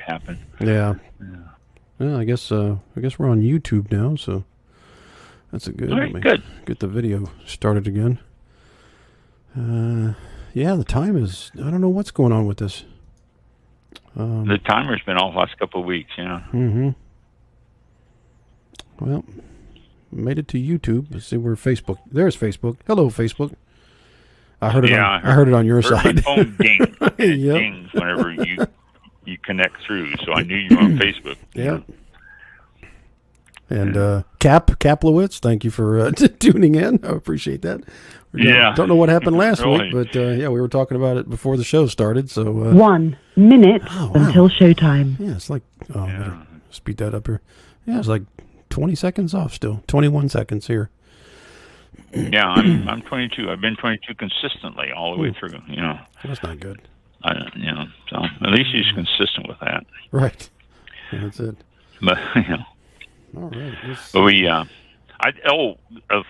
happen. Yeah. Yeah. Well, I guess we're on YouTube now, so that's a good. All right, good. Get the video started again. Yeah, the time is. I don't know what's going on with this. The timer's been off last couple of weeks. Yeah. Mm-hmm. Well, made it to YouTube. Let's see where Facebook. There's Facebook. Hello, Facebook. I heard it. I heard it on your side. My phone ding. It Yep. dings whenever you connect through. So I knew you were on Facebook. Yep. And Cap Kaplowitz, thank you for tuning in. I appreciate that. Yeah. Don't know what happened last Really? week, but yeah, we were talking about it before the show started. So 1 minute until showtime. Yeah, it's like better speed that up here. Yeah, it's like 20 seconds off still. 21 seconds here. Yeah, I'm 22. I've been 22 consistently all the way through. You know. That's not good. So at least he's consistent with that. Right. Yeah, that's it. But All right. But we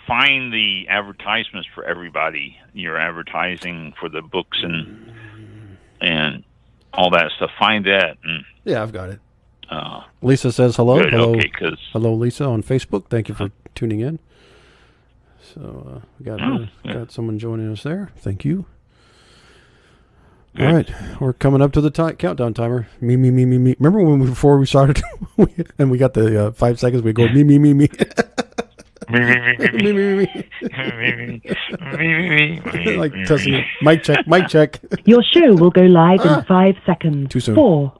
find the advertisements for everybody. You're advertising for the books and all that stuff. Find that. Yeah, I've got it. Lisa says hello. Good, hello, okay, hello, Lisa on Facebook. Thank you for tuning in. So we got someone joining us there. Thank you. Good. All right, we're coming up to the countdown timer. Me. Remember before we started, and we got the 5 seconds. We go me. Me. Like testing it. Mic check. Your show will go live in 5 seconds. Too soon. 4,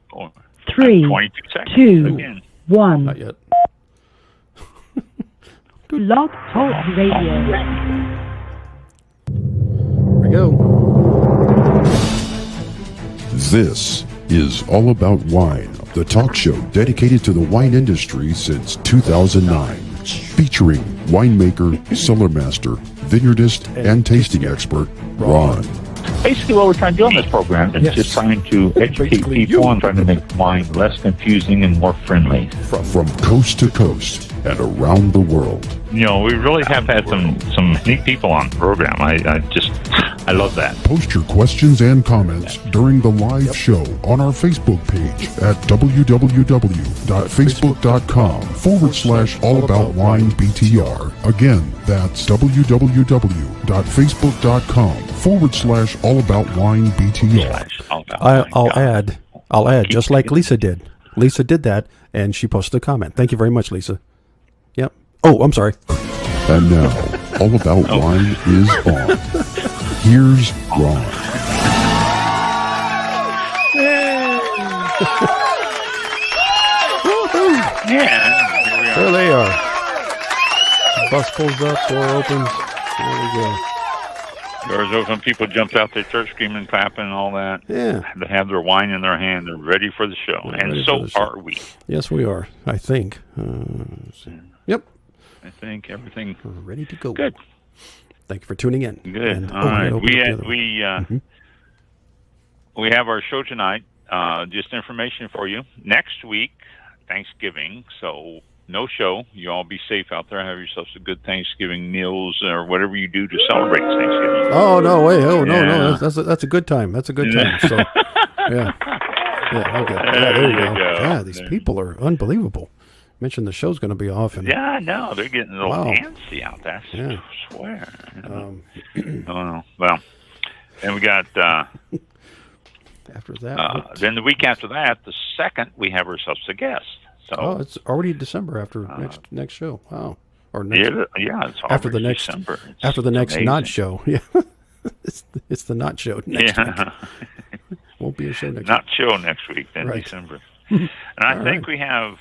3, 22 seconds 2, again. 1. Not yet. Blog Talk Radio. Here we go. This is All About Wine, the talk show dedicated to the wine industry since 2009, featuring winemaker, cellar master, vineyardist, and tasting expert, Ron. Basically, what we're trying to do on this program is just trying to educate people and trying to make wine less confusing and more friendly. From coast to coast and around the world. You know, we really have had some neat people on the program. I love that. Post your questions and comments during the live show on our Facebook page at www.facebook.com/allaboutwinebtr. Again, that's www.facebook.com/allaboutwinebtr. I'll add, just like Lisa did. Lisa did that, and she posted a comment. Thank you very much, Lisa. Yep. Oh, I'm sorry. And now, All About Wine is on. Here's Ron. Yeah. There they are. The bus pulls up, door opens. There we go. Doors open, people jumped out there, church screaming, clapping, and all that. Yeah. They have their wine in their hand. They're ready for the show. And so are we. Yes, we are. I think. Yep. I think everything. We're ready to go. Good. Thank you for tuning in. Good. And, all right. We have our show tonight. Just information for you. Next week, Thanksgiving. So no show. You all be safe out there. Have yourselves a good Thanksgiving meals or whatever you do to celebrate Thanksgiving. Oh no! Wait! Oh no! That's a good time. That's a good time. So yeah. Okay. Yeah, there you go. Yeah, these people are unbelievable. Mentioned the show's going to be off. And, yeah, no, they're getting a little fancy out there. I swear. Oh no. Well, and we got after that. Then the week after that, the 2nd, we have ourselves a guest. So it's already December after next show. Wow. Or next, it's after the next December. After the next not show. Yeah. it's the not show next week. Won't be a show next not week. Show next week, then right. December. And I think we have.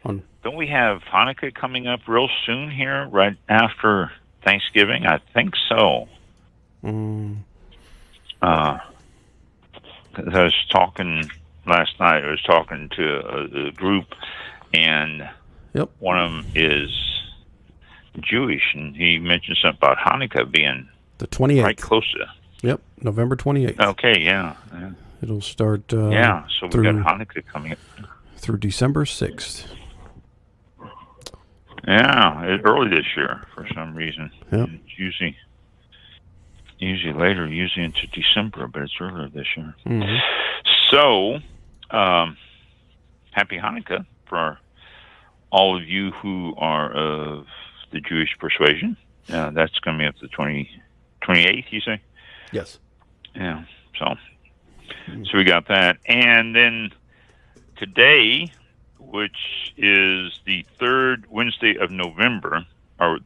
Don't we have Hanukkah coming up real soon here, right after Thanksgiving? I think so. I was talking last night. I was talking to a group, and one of them is Jewish, and he mentioned something about Hanukkah being the 28th, right close to. Yep, November 28th. Okay, yeah. It'll start. So we got Hanukkah coming up through December 6th. Yeah, early this year for some reason. Yep. It's usually later, usually into December, but it's earlier this year. Mm-hmm. So, happy Hanukkah for all of you who are of the Jewish persuasion. That's going to be up to 28th, you say? Yes. Yeah. So we got that. And then today, which is the third Wednesday of November, or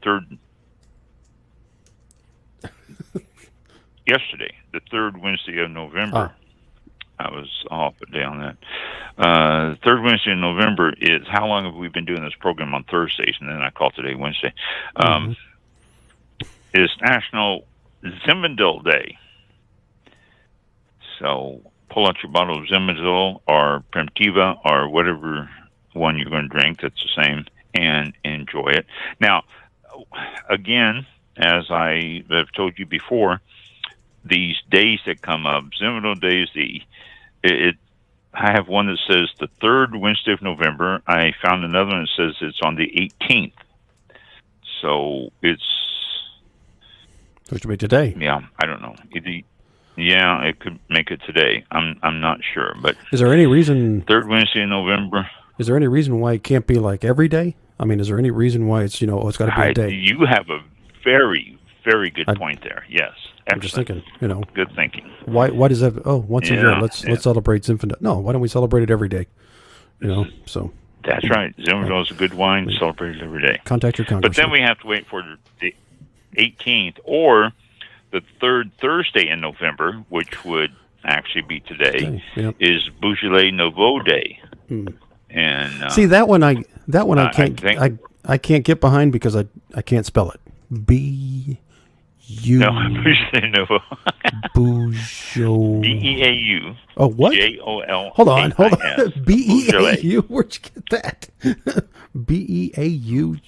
yesterday, the third Wednesday of November. I was off a day on that. The third Wednesday in November is, how long have we been doing this program on Thursdays? And then I call today Wednesday. Is National Zinfandel Day. So pull out your bottle of Zinfandel or Primitiva or whatever one you're going to drink that's the same, and enjoy it. Now, again, as I have told you before, these days that come up, Zinfandel days, I have one that says the third Wednesday of November. I found another one that says it's on the 18th. So it's... Which would be today. Yeah, I don't know. Yeah, it could make it today. I'm not sure, but is there any reason third Wednesday in November? Is there any reason why it can't be like every day? I mean, is there any reason why it's it's got to be a day? You have a very, very good point there. Yes, excellent. I'm just thinking, good thinking. Why does that? Oh, once a year, let's celebrate Zinfandel. No, why don't we celebrate it every day? So that's right. Zinfandel is a good wine. Celebrate it every day. Contact your congressman. But then we have to wait for the 18th or the third Thursday in November, which would actually be today, is Beaujolais Nouveau Day. And see that one, I can't get behind because I can't spell it. Beaujolais Nouveau. Beaujolais. B-E-A-U. Oh, what? J-O-L. Hold on. B-E-A-U. Where'd you get that? B-E-A-U.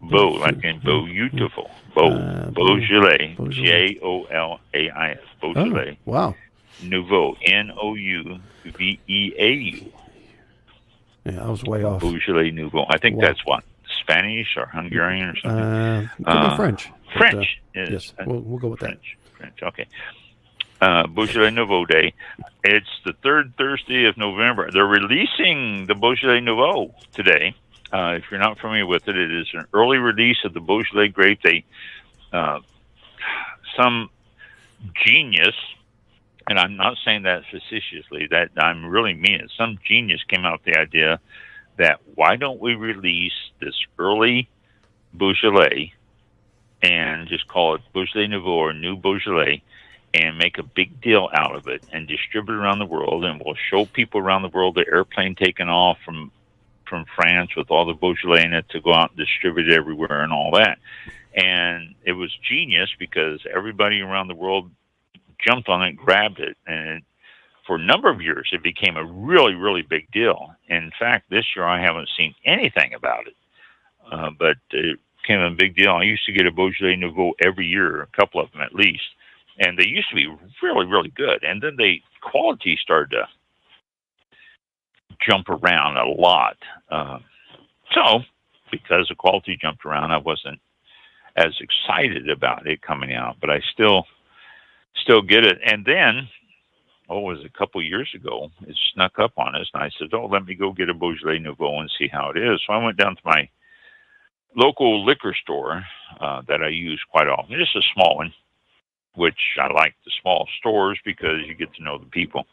Beau, like in beautiful. Beaujolais. J-O-L-A-I-S. Beaujolais. Oh, wow. Nouveau. N-O-U-V-E-A-U. Yeah, I was way off. Beaujolais Nouveau. I think that's what? Spanish or Hungarian or something? Could be French. French. Yes, we'll go with that. French, okay. Beaujolais Nouveau Day. It's the third Thursday of November. They're releasing the Beaujolais Nouveau today. If you're not familiar with it, it is an early release of the Beaujolais grape. Some genius, and I'm not saying that facetiously, that I'm really mean it. Some genius came out with the idea that why don't we release this early Beaujolais and just call it Beaujolais Nouveau or New Beaujolais and make a big deal out of it and distribute it around the world, and we'll show people around the world the airplane taking off from France with all the Beaujolais in it to go out and distribute it everywhere and all that. And it was genius because everybody around the world jumped on it, grabbed it, and for a number of years it became a really, really big deal. In fact, this year I haven't seen anything about it, but it became a big deal. I used to get a Beaujolais Nouveau every year, a couple of them at least, and they used to be really, really good. And then the quality started to jump around a lot. So because the quality jumped around, I wasn't as excited about it coming out, but I still get it. And then, it was a couple years ago, it snuck up on us, and I said, let me go get a Beaujolais Nouveau and see how it is. So I went down to my local liquor store that I use quite often. Just a small one, which I like the small stores because you get to know the people.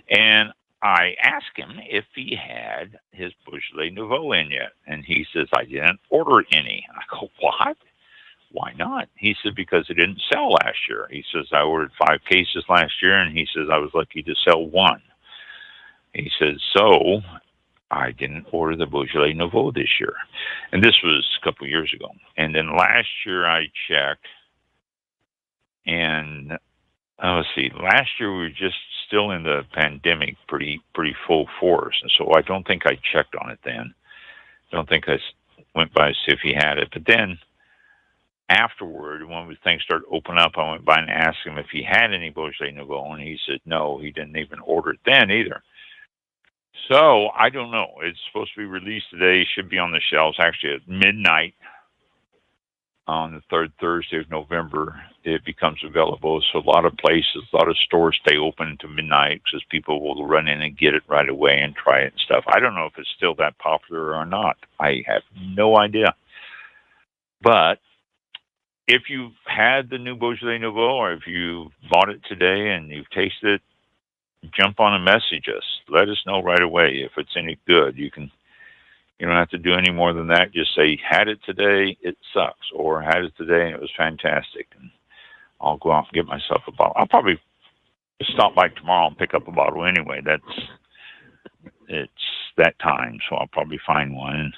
And I asked him if he had his Beaujolais Nouveau in yet. And he says, I didn't order any. I go, what? Why not? He said, because it didn't sell last year. He says, I ordered 5 cases last year, and he says, I was lucky to sell 1. He says, so I didn't order the Beaujolais Nouveau this year. And this was a couple of years ago. And then last year I checked, and let's see, last year we were just still in the pandemic, pretty full force. And so I don't think I checked on it then. I don't think I went by to see if he had it. But then afterward, when things started opening up, I went by and asked him if he had any Beaujolais Nouveau, and he said no, he didn't even order it then either. So I don't know. It's supposed to be released today. Should be on the shelves actually at midnight on the third Thursday of November it becomes available. So a lot of places, a lot of stores stay open to midnight because people will run in and get it right away and try it and stuff. I don't know if it's still that popular or not. I have no idea. But if you've had the new Beaujolais Nouveau, or if you bought it today and you've tasted it, jump on and message us. Let us know right away if it's any good. You don't have to do any more than that. Just say, had it today, it sucks, or had it today and it was fantastic. And I'll go out and get myself a bottle. I'll probably stop by tomorrow and pick up a bottle anyway. It's that time, so I'll probably find one. In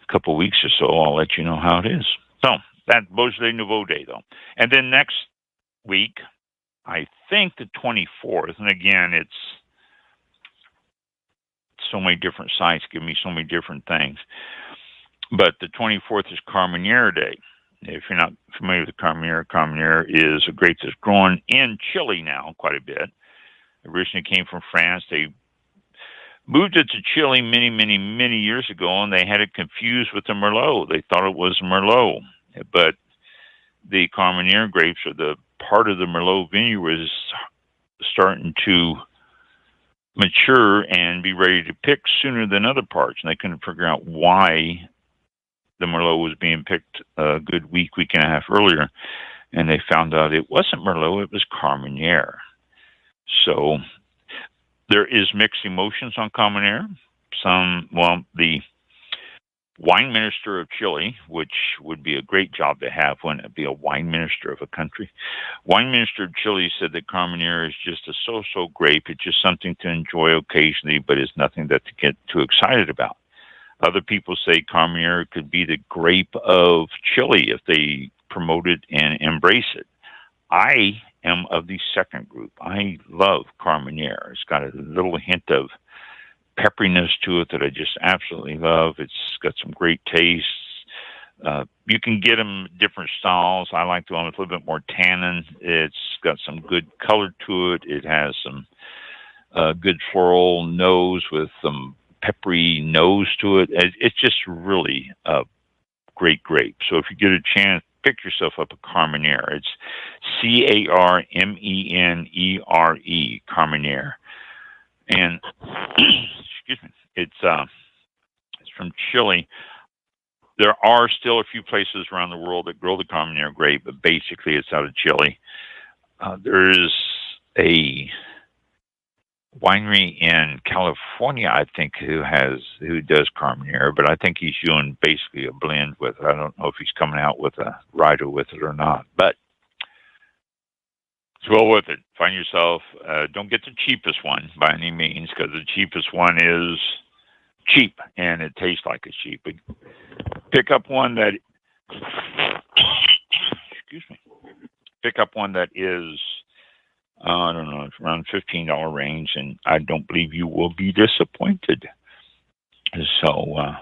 a couple of weeks or so, I'll let you know how it is. So that Beaujolais Nouveau Day, though. And then next week, I think the 24th, and again, it's so many different sites give me so many different things. But the 24th is Carmenere Day. If you're not familiar with Carmenere is a grape that's grown in Chile now quite a bit. It originally came from France. They moved it to Chile many, many, many years ago, and they had it confused with the Merlot. They thought it was Merlot. But the Carmenere grapes, or the part of the Merlot vineyard, was starting to mature and be ready to pick sooner than other parts. And they couldn't figure out why the Merlot was being picked a good week and a half earlier. And they found out it wasn't Merlot, it was Carmenere. So there is mixed emotions on Carmenere. The wine minister of Chile, which would be a great job to have, wouldn't it, be a wine minister of a country? Wine minister of Chile said that Carmenere is just a so-so grape. It's just something to enjoy occasionally, but it's nothing that to get too excited about. Other people say Carmenere could be the grape of Chile if they promote it and embrace it. I am of the second group. I love Carmenere. It's got a little hint of pepperiness to it that I just absolutely love. It's got some great tastes. You can get them different styles. I like the one with a little bit more tannin. It's got some good color to it. It has some good floral nose with some peppery nose to it. It's just really a great grape. So if you get a chance, pick yourself up a Carmenere. It's Carmenere, Carmenere. And excuse me, it's from Chile. There are still a few places around the world that grow the Carmenere grape, but basically it's out of Chile. There is a winery in California, I think, who does Carmenere, but I think he's doing basically a blend with it. I don't know if he's coming out with a rider with it or not, but it's well worth it. Find yourself, don't get the cheapest one by any means, because the cheapest one is cheap and it tastes like it's cheap. But pick up one that, pick up one that is, I don't know, it's around $15 range, and I don't believe you will be disappointed. So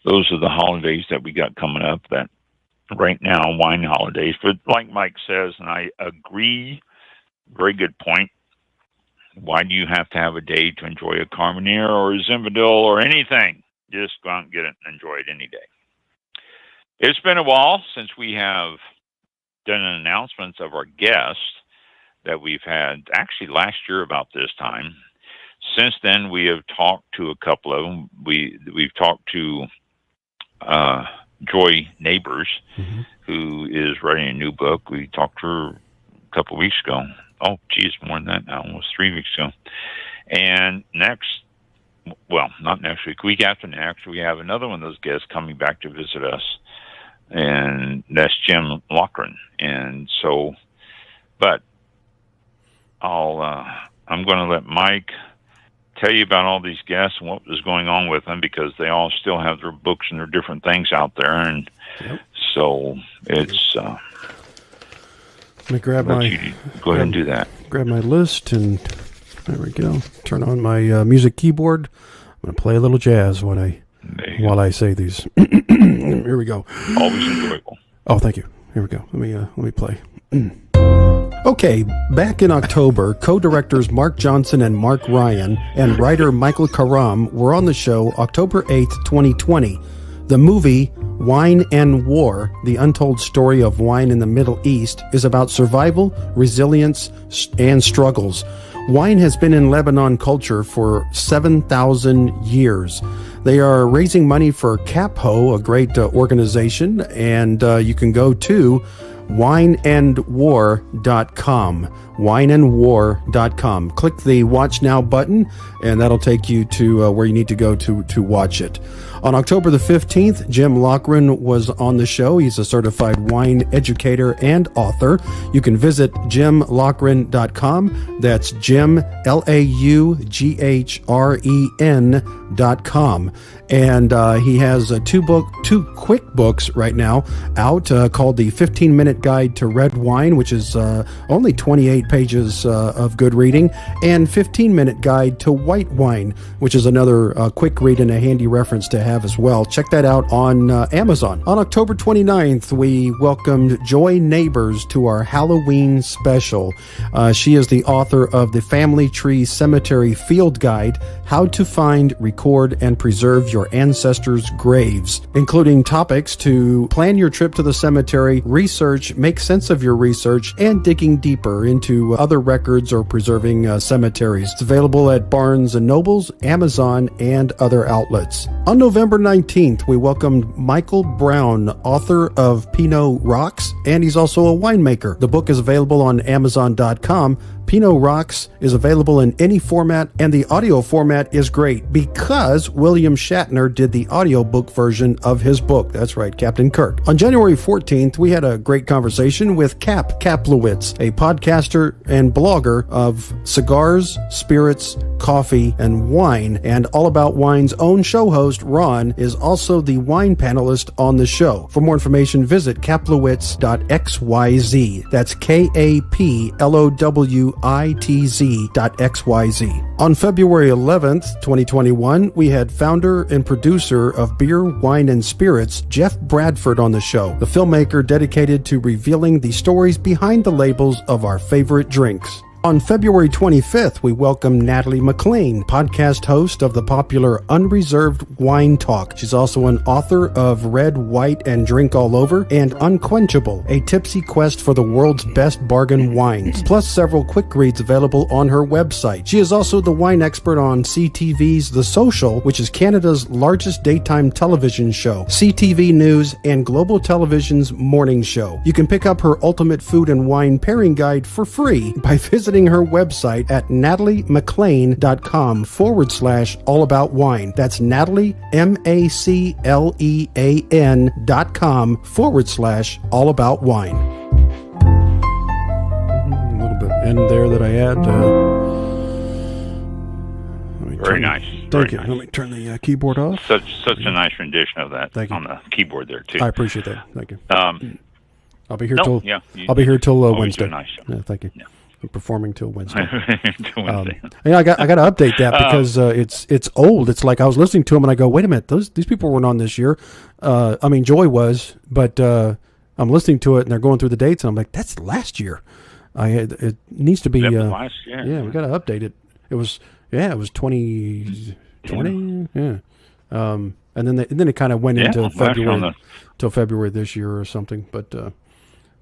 those are the holidays that we got coming up that right now, wine holidays. But like Mike says, and I agree, very good point. Why do you have to have a day to enjoy a Carmenere or a Zinfandel or anything? Just go out and get it and enjoy it any day. It's been a while since we have done an announcement of our guests that we've had, actually last year about this time. Since then, we have talked to a couple of them. We've talked to Joy Neighbors, who is writing a new book. We talked to her a couple of weeks ago. Oh, geez, more than that now, almost 3 weeks ago. And not next week after next, we have another one of those guests coming back to visit us, and that's Jim Loughran. And so, but I'm going to let Mike tell you about all these guests and what was going on with them, because they all still have their books and their different things out there. And so it's, let me grab go ahead and do that. Grab my list, and there we go. Turn on my music keyboard. I'm going to play a little jazz while I say these. Here we go. Always enjoyable. Oh, thank you. Here we go. Let me play. Okay, back in October, co-directors Mark Johnson and Mark Ryan and writer Michael Karam were on the show October 8th, 2020, The movie Wine and War, the untold story of wine in the Middle East, is about survival, resilience, and struggles. Wine has been in Lebanon culture for 7,000 years. They are raising money for CAPHO, a great organization, and you can go to wineandwar.com. Wineandwar.com. Click the Watch Now button, and that'll take you to where you need to go to watch it. On October the 15th, Jim Loughran was on the show. He's a certified wine educator and author. You can visit jimloughran.com. That's Jim, LAUGHREN.com. And he has two quick books right now out called The 15-Minute Guide to Red Wine, which is only 28 pages of good reading, and 15-Minute Guide to White Wine, which is another quick read and a handy reference to have as well. Check that out on Amazon. On October 29th, we welcomed Joy Neighbors to our Halloween special. She is the author of the Family Tree Cemetery Field Guide, How to Find, Record, and Preserve Your Ancestors' Graves, including topics to plan your trip to the cemetery, research, make sense of your research, and digging deeper into other records or preserving cemeteries. It's available at Barnes & Nobles, Amazon, and other outlets. On November 19th, we welcomed Michael Brown, author of Pinot Rocks, and he's also a winemaker. The book is available on Amazon.com. Pinot Rocks is available in any format, and the audio format is great because William Shatner did the audiobook version of his book. That's right, Captain Kirk. On January 14th, we had a great conversation with Cap Kaplowitz, a podcaster and blogger of cigars, spirits, coffee, and wine. And All About Wine's own show host, Ron, is also the wine panelist on the show. For more information, visit kaplowitz.xyz. That's KAPLOWITZ.xyz. On February 11th, 2021, we had founder and producer of Beer, Wine, and Spirits, Jeff Bradford, on the show, the filmmaker dedicated to revealing the stories behind the labels of our favorite drinks. On February 25th, we welcome Natalie McLean, podcast host of the popular Unreserved Wine Talk. She's also an author of Red, White, and Drink All Over and Unquenchable, a tipsy quest for the world's best bargain wines, plus several quick reads available on her website. She is also the wine expert on CTV's The Social, which is Canada's largest daytime television show, CTV News, and Global Television's morning show. You can pick up her ultimate food and wine pairing guide for free by visiting her website at nataliemaclean.com/allaboutwine. That's Natalie, MACLEAN.com/allaboutwine. A little bit in there that I add. Very nice. Thank you. Nice. Let me turn the keyboard off. Such a nice rendition of that on the keyboard there too. I appreciate that. Thank you. I'll be here till Wednesday. Nice. Yeah, thank you. Yeah. I'm performing till Wednesday. Till Wednesday. I got to update that because it's old. It's like I was listening to them and I go, wait a minute, these people weren't on this year. I mean, Joy was, but I'm listening to it and they're going through the dates and I'm like, that's last year. It needs to be. Last year. Yeah, we got to update it. It was 2020. Yeah. And then it kind of went into February till February this year or something, but.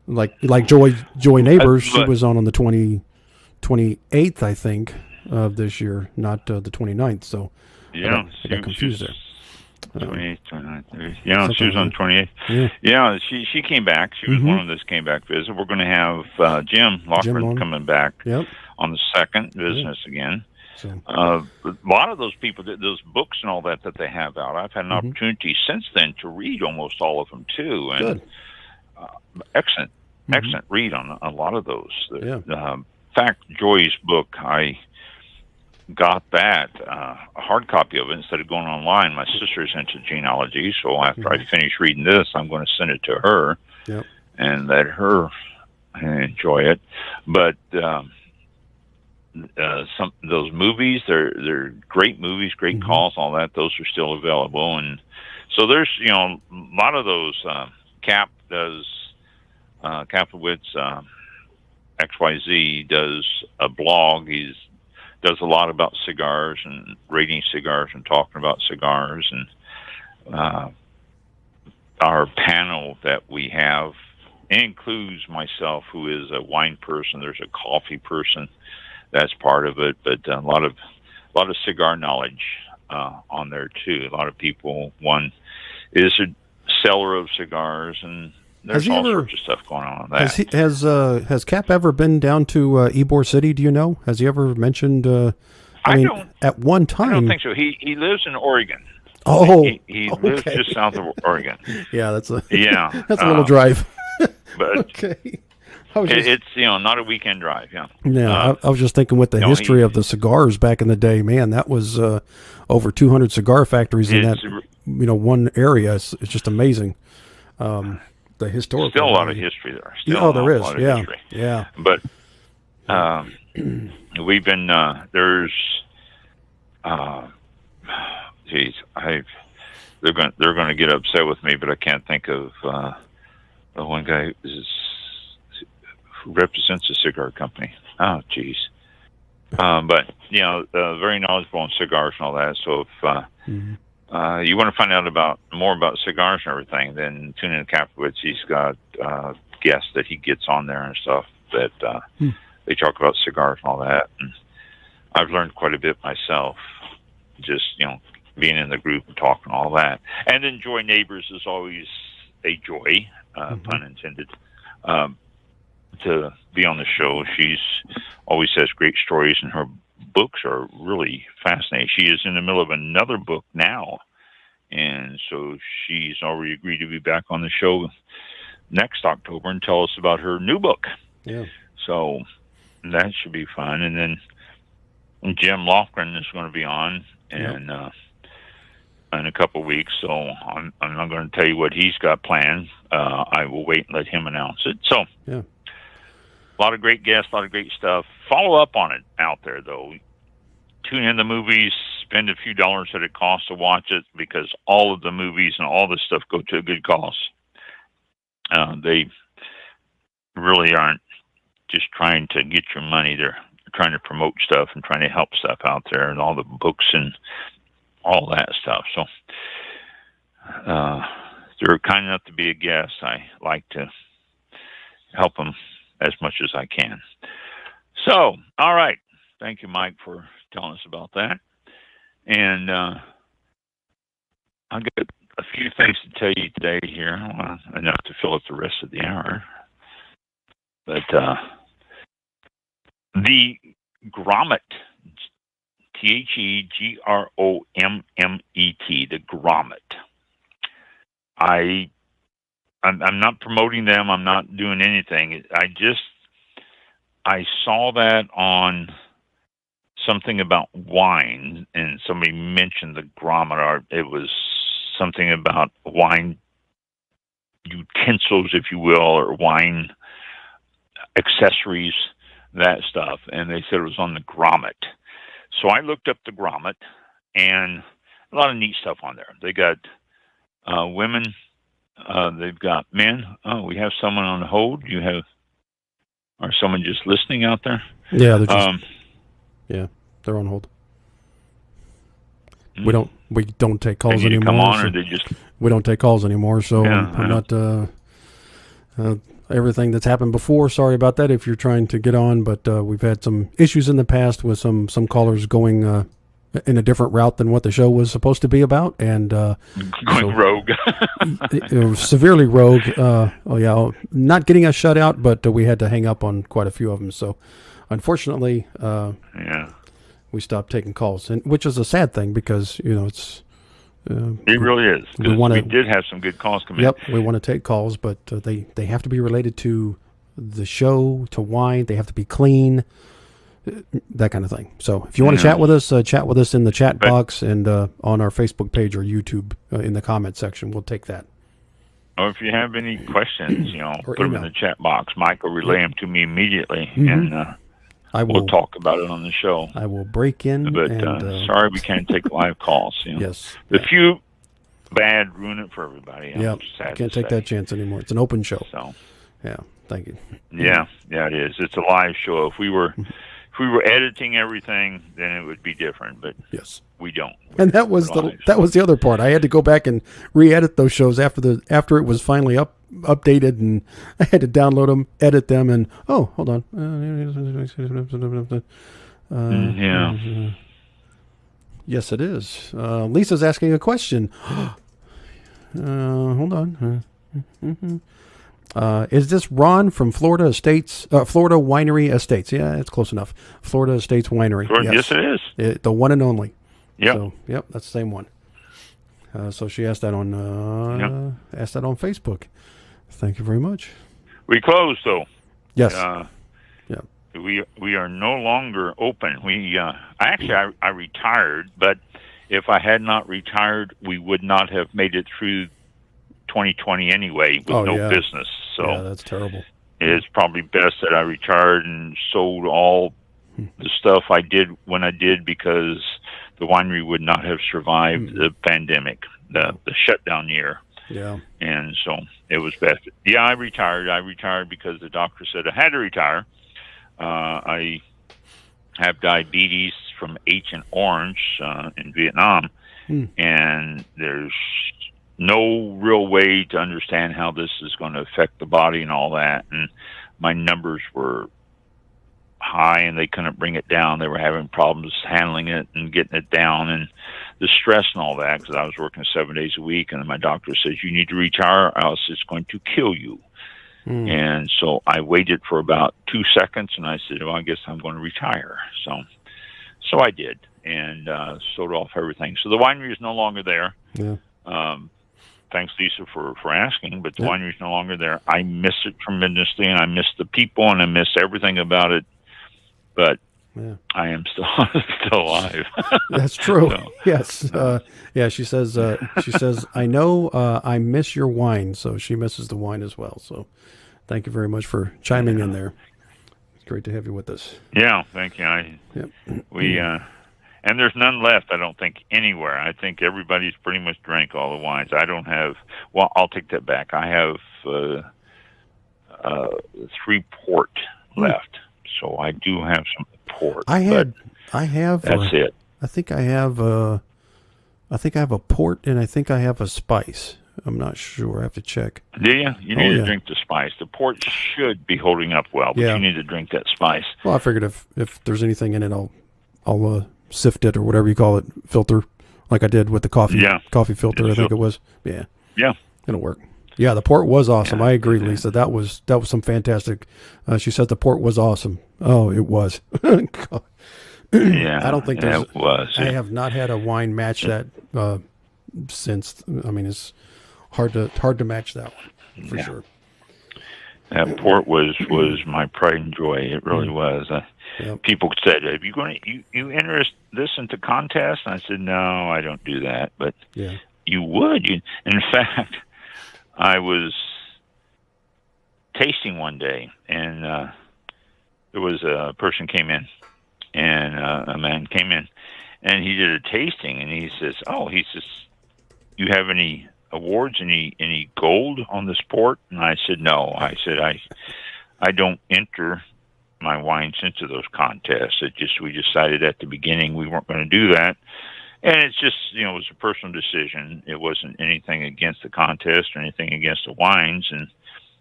Like Joy Neighbors, she was on the 28th, I think, of this year, not the 29th. So I got confused there. 28th, 29th. Yeah, she was on 28th. Yeah, she came back. She was one of those came back visit. We're going to have Jim Loughran coming back on the 2nd, business again. So. A lot of those people, those books and all that they have out, I've had an opportunity since then to read almost all of them too. And excellent read on a lot of those. In fact, Joy's book, I got that, a hard copy of it instead of going online. My sister's into genealogy, so after I finish reading this, I'm going to send it to her and let her enjoy it. But some those movies, they're great movies, great calls, all that. Those are still available, and so there's a lot of those. Cap does. Kaplowitz, XYZ, does a blog. He does a lot about cigars and rating cigars and talking about cigars. And our panel that we have includes myself, who is a wine person. There's a coffee person that's part of it, but a lot of cigar knowledge on there too. A lot of people. One is a seller of cigars, and there's all sorts of stuff going on with that. Has Cap ever been down to Ybor City? Do you know? Has he ever mentioned? I mean, at one time, I don't think so. He lives in Oregon. Oh, he lives just south of Oregon. Yeah, that's a that's a little drive. But okay, it's not a weekend drive. Yeah. Yeah, I was just thinking with the history of the cigars back in the day. Man, that was over 200 cigar factories in that one area. It's just amazing. The historical. Still a lot of history there. Still there is. Yeah. History. Yeah. But we've been there's they're going to get upset with me, but I can't think of one guy who represents a cigar company. Oh, geez. But very knowledgeable on cigars and all that. So if you want to find out more about cigars and everything, then tune in to Capowitz. He's got guests that he gets on there and stuff that they talk about cigars and all that. And I've learned quite a bit myself, just being in the group and talking all that. And then Joy Neighbors is always a joy, pun intended, to be on the show. She's always has great stories, and her books are really fascinating. She is in the middle of another book now, and so she's already agreed to be back on the show next October and tell us about her new book. Yeah. So that should be fun. And then Jim Lofgren is going to be on, and in a couple of weeks. So I'm not going to tell you what he's got planned. I will wait and let him announce it. So yeah. A lot of great guests, a lot of great stuff. Follow up on it out there, though. Tune in the movies, spend a few dollars that it costs to watch it, because all of the movies and all this stuff go to a good cause. They really aren't just trying to get your money. They're trying to promote stuff and trying to help stuff out there, and all the books and all that stuff. So they're kind enough to be a guest. I like to help them as much as I can. So, all right. Thank you, Mike, for telling us about that. And I've got a few things to tell you today here. Enough to fill up the rest of the hour. But the grommet, TheGrommet, the grommet. I'm not promoting them. I'm not doing anything. I saw that on something about wine, and somebody mentioned the grommet. It was something about wine utensils, if you will, or wine accessories, that stuff. And they said it was on the grommet. So I looked up the grommet, and a lot of neat stuff on there. They got women. They've got men. Oh, we have someone on hold. Or someone just listening out there? Yeah, they're on hold. We don't take calls anymore. Come on, or they just we don't take calls anymore. So I'm not everything that's happened before. Sorry about that. If you're trying to get on, but we've had some issues in the past with some callers going in a different route than what the show was supposed to be about, and going rogue. It was severely rogue. Not getting us shut out, but we had to hang up on quite a few of them. So, unfortunately, we stopped taking calls, and which is a sad thing, because it's. It really is. We did have some good calls come in. Yep, we want to take calls, but they have to be related to the show, to wine. They have to be clean. That kind of thing. So if you want to chat with us in the chat box, and on our Facebook page or YouTube in the comment section. We'll take that. Or if you have any questions, put them in the chat box. Mike will relay them to me immediately, and we'll talk about it on the show. I will break in. But sorry, we can't take live calls. Yes. The few bad ruin it for everybody. Can't take that chance anymore. It's an open show. So, yeah. Thank you. Yeah, it is. It's a live show. If we were we were editing everything, then it would be different. But yes, we don't. And that was the other part. I had to go back and re-edit those shows after it was finally updated, and I had to download them, edit them, and hold on. Yeah. Yes, it is. Lisa's asking a question. Hold on. Is this Ron from Florida Estates? Florida Winery Estates. Yeah, it's close enough. Florida Estates Winery. Yes, it is. The one and only. Yeah. So, yep, that's the same one. So she asked that on Facebook. Thank you very much. We closed though. Yes. Yeah. We are no longer open. I retired, but if I had not retired, we would not have made it through 2020 anyway with no business. So yeah, that's terrible. It's probably best that I retired and sold all the stuff I did when I did, because the winery would not have survived the pandemic, the shutdown year. Yeah. And so it was best. Yeah, I retired. I retired because the doctor said I had to retire. I have diabetes from Agent Orange in Vietnam, and there's no real way to understand how this is going to affect the body and all that. And my numbers were high, and they couldn't bring it down. They were having problems handling it and getting it down, and the stress and all that, because I was working 7 days a week, and my doctor says, you need to retire, or else it's going to kill you. And so I waited for about 2 seconds, and I said, well, I guess I'm going to retire. So I did, and sold off everything. So the winery is no longer there. Yeah. Thanks, Lisa, for asking, but the winery is no longer there. I miss it tremendously, and I miss the people, and I miss everything about it. But I am still alive. That's true. So, yes. Yeah. She says. I know. I miss your wine. So she misses the wine as well. So, thank you very much for chiming in there. It's great to have you with us. Yeah. Thank you. And there's none left, I don't think, anywhere. I think everybody's pretty much drank all the wines. I don't have. Well, I'll take that back. I have 3 port left. So I do have some port. I have. That's it. I think I have a port, and I think I have a spice. I'm not sure. I have to check. Do you? You need to drink the spice. The port should be holding up well, but you need to drink that spice. Well, I figured if there's anything in it, I'll sift it, or whatever you call it, filter, like I did with the coffee filter. I think it was. Yeah. Yeah. It'll work. Yeah, the port was awesome. I agree, Lisa. That was some fantastic. She said the port was awesome. Oh, it was. Yeah, I don't think it was. I have not had a wine match that since. I mean, it's hard to match that one for sure. That port was my pride and joy. It really was. People said, "Are you going to you enter this into contest?" And I said, "No, I don't do that." But you would. In fact, I was tasting one day, and there was a person came in, and a man came in, and he did a tasting, and he says, "You have any awards, any gold on this port?" And I said, "No." I said, I don't enter my wines into those contests. We decided at the beginning we weren't going to do that. And it's just, it was a personal decision. It wasn't anything against the contest or anything against the wines, and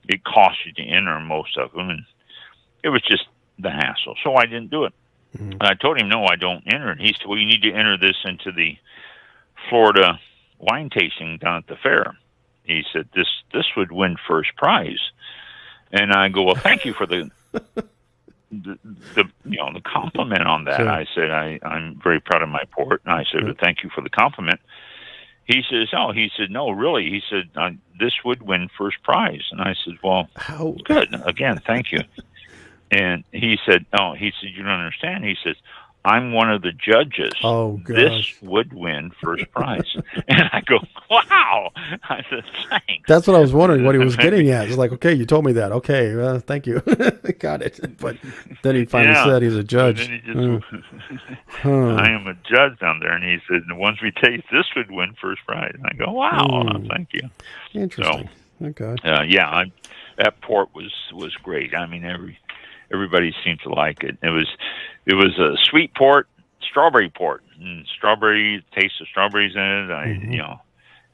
it cost you to enter most of them, and it was just the hassle. So I didn't do it. And I told him, no, I don't enter it. He said, well, you need to enter this into the Florida wine tasting down at the fair. He said, this would win first prize. And I go, well, thank you for the compliment on that. Sure. I said, I'm very proud of my port. And I said, well, thank you for the compliment. He says, no, really. He said, this would win first prize. And I said, well, good. Again, thank you. And he said, you don't understand. He says, I'm one of the judges. Oh, gosh. This would win first prize. And I go, wow. I said, thanks. That's what I was wondering, what he was getting at. It's like, okay, you told me that. Okay, thank you. Got it. But then he finally said he's a judge. He just, I am a judge down there. And he said, the ones we taste, this would win first prize. And I go, wow, thank you. Interesting. So, okay. that port was great. I mean, everybody seemed to like it. It was a sweet port, strawberry port, and taste of strawberries in it. I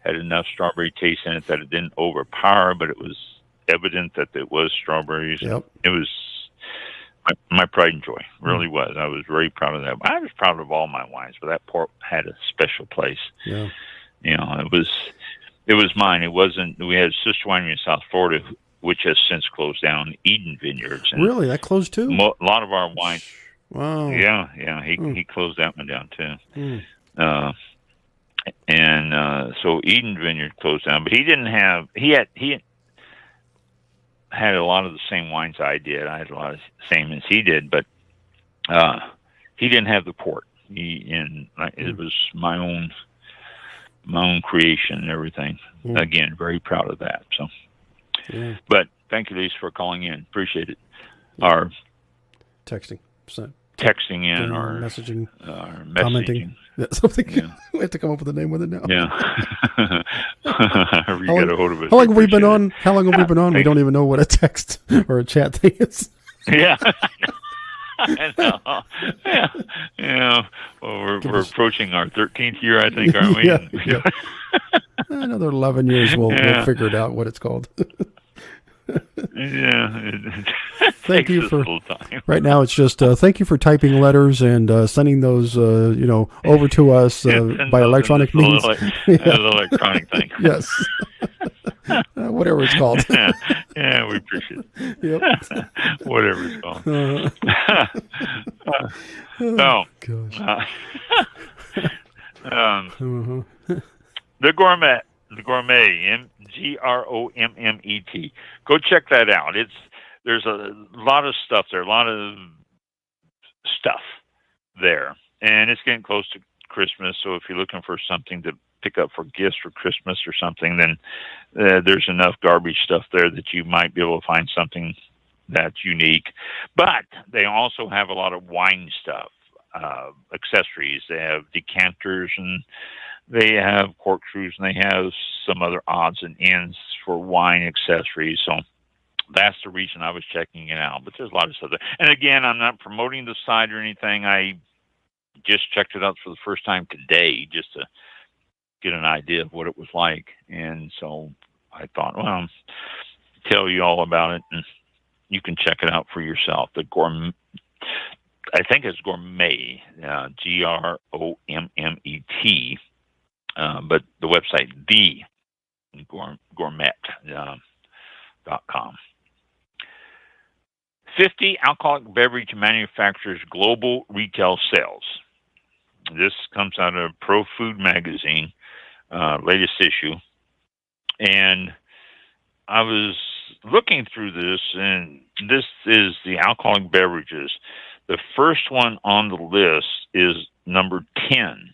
had enough strawberry taste in it that it didn't overpower, but it was evident that it was strawberries. Yep. It was my pride and joy. Really was. I was very proud of that. I was proud of all my wines, but that port had a special place. Yeah. It was mine. It wasn't. We had a sister winery in South Florida, which has since closed down, Eden Vineyards. And really, that closed too. A lot of our wines. Wow. Yeah. He closed that one down too. So Eden Vineyard closed down, but he didn't have. He had a lot of the same wines I did. I had a lot of the same as he did, but he didn't have the port. It was my own creation and everything. Again, very proud of that. So, but thank you, Lisa, for calling in. Appreciate it. Our texting in, or messaging, commenting. Something. Yeah. We have to come up with a name with it now. Yeah. You get a hold of us. How long have we been on? How long have we been on? We don't even know what a text or a chat thing is. Yeah. I know. Yeah. Well, we're approaching our 13th year, I think, aren't we? Yeah. Another 11 years, we'll figure it out what it's called. Yeah. Thank you for right now. It's just thank you for typing letters and sending those over to us by electronic means. Electronic thing. Yes. Whatever it's called. Yeah, we appreciate it. Yep. Whatever it's called. The Gourmet, GROMMET. Go check that out. There's a lot of stuff there, there, and it's getting close to Christmas. So if you're looking for something to pick up for gifts for Christmas or something, then there's enough garbage stuff there that you might be able to find something that's unique. But they also have a lot of wine stuff, accessories. They have decanters, and they have corkscrews, and they have some other odds and ends for wine accessories. So that's the reason I was checking it out. But there's a lot of stuff there. And again, I'm not promoting the site or anything. I just checked it out for the first time today just to get an idea of what it was like. And so I thought, well, I'll tell you all about it, and you can check it out for yourself. The Gourmet, I think it's Gourmet, GROMMET, but the website, gourmet.com. 50 alcoholic beverage manufacturers' global retail sales. This comes out of Pro Food Magazine, latest issue. And I was looking through this, and this is the alcoholic beverages. The first one on the list is number 10,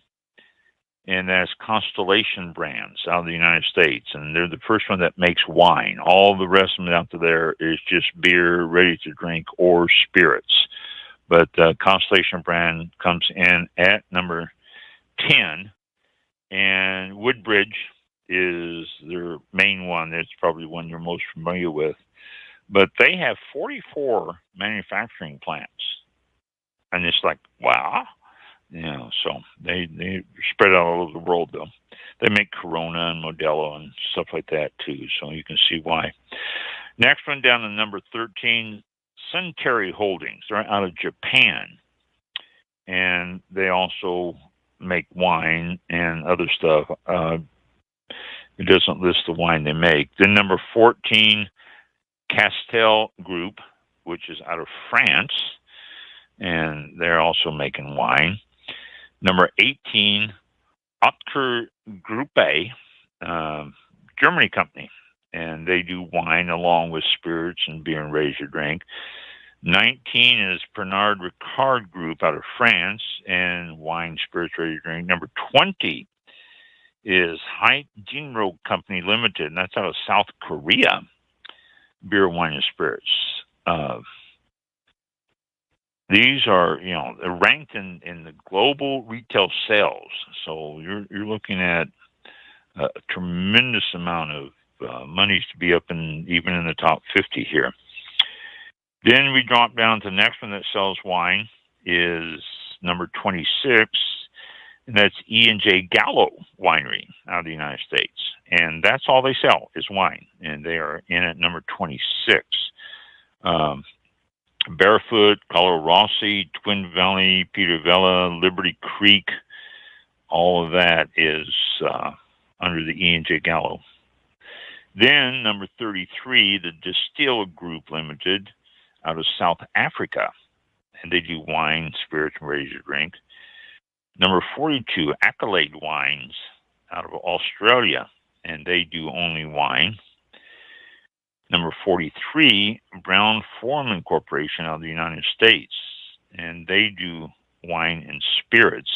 and that's Constellation Brands out of the United States. And they're the first one that makes wine. All the rest of them out there is just beer, ready to drink, or spirits. But Constellation Brand comes in at number 10, and Woodbridge is their main one. It's probably one you're most familiar with. But they have 44 manufacturing plants. And it's like, wow. So they spread out all over the world, though. They make Corona and Modelo and stuff like that, too. So you can see why. Next one down to number 13, Centary Holdings. They're out of Japan. And they also make wine and other stuff. It doesn't list the wine they make. Then number 14, Tassel Group, which is out of France. And they're also making wine. Number 18, Otker Gruppe, Germany company, and they do wine along with spirits and beer and ready to drink. 19 is Pernod Ricard Group out of France, and wine, spirits, ready to drink. Number 20 is Hai Jinro Company Limited, and that's out of South Korea, beer, wine, and spirits. These are, they're ranked in the global retail sales. So you're looking at a tremendous amount of monies to be up even in the top 50 here. Then we drop down to the next one that sells wine is number 26, and that's J Gallo Winery out of the United States. And that's all they sell is wine, and they are in at number 26. Barefoot, Colorado Rossi, Twin Valley, Peter Vella, Liberty Creek, all of that is under the J Gallo. Then number 33, the Distill Group Limited out of South Africa, and they do wine, spirits, and ready to drink. Number 42, Accolade Wines out of Australia, and they do only wine. Number 43, Brown Forman Corporation out of the United States, and they do wine and spirits.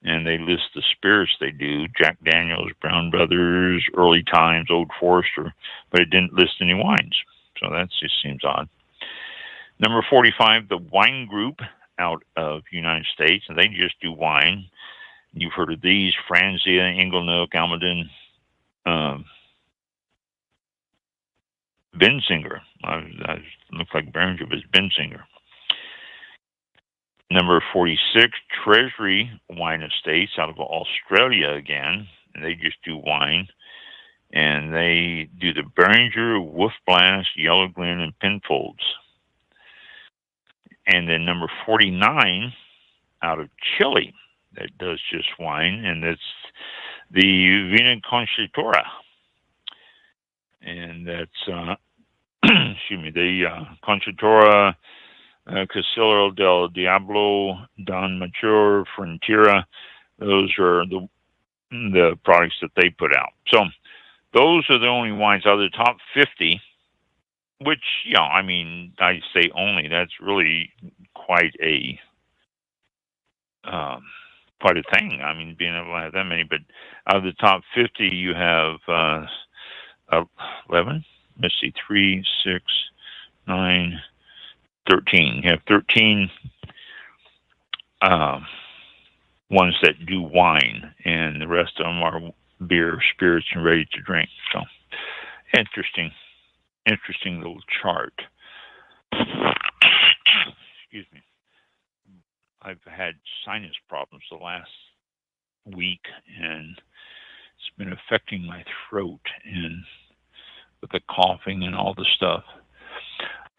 And they list the spirits they do: Jack Daniels, Brown Brothers, Early Times, Old Forester, but it didn't list any wines. So that just seems odd. Number 45, the Wine Group out of United States, and they just do wine. You've heard of these: Franzia, Inglenook, Almaden, Benzinger. Looks like Behringer, but it's Benzinger. Number 46, Treasury Wine Estates out of Australia again, and they just do wine. And they do the Behringer, Wolf Blast, Yellow Glen, and Penfolds. And then number 49 out of Chile that does just wine, and it's the Vina Constitutora. And that's, excuse me, the Constitutora Casillero del Diablo, Don Mature, Frontera. Those are the products that they put out. So those are the only wines out of the top 50, which, yeah, I mean, I say only. That's really quite a thing. I mean, being able to have that many. But out of the top 50, you have 11. Let's see, 3, 6, 9, 13. You have 13 ones that do wine, and the rest of them are beer, spirits, and ready to drink. So interesting little chart. Excuse me. I've had sinus problems the last week, and it's been affecting my throat and with the coughing and all the stuff.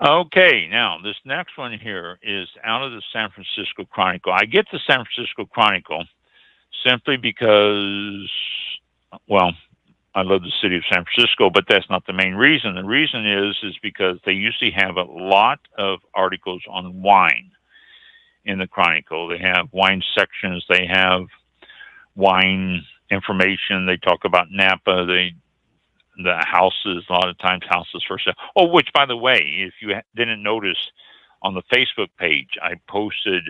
Okay, now this next one here is out of the San Francisco Chronicle. I get the San Francisco Chronicle simply because, well, I love the city of San Francisco, but that's not the main reason. The reason is because they usually have a lot of articles on wine in the Chronicle. They have wine sections. They have wine information. They talk about Napa. The houses, a lot of times houses for sale. Oh, which, by the way, if you didn't notice, on the Facebook page, I posted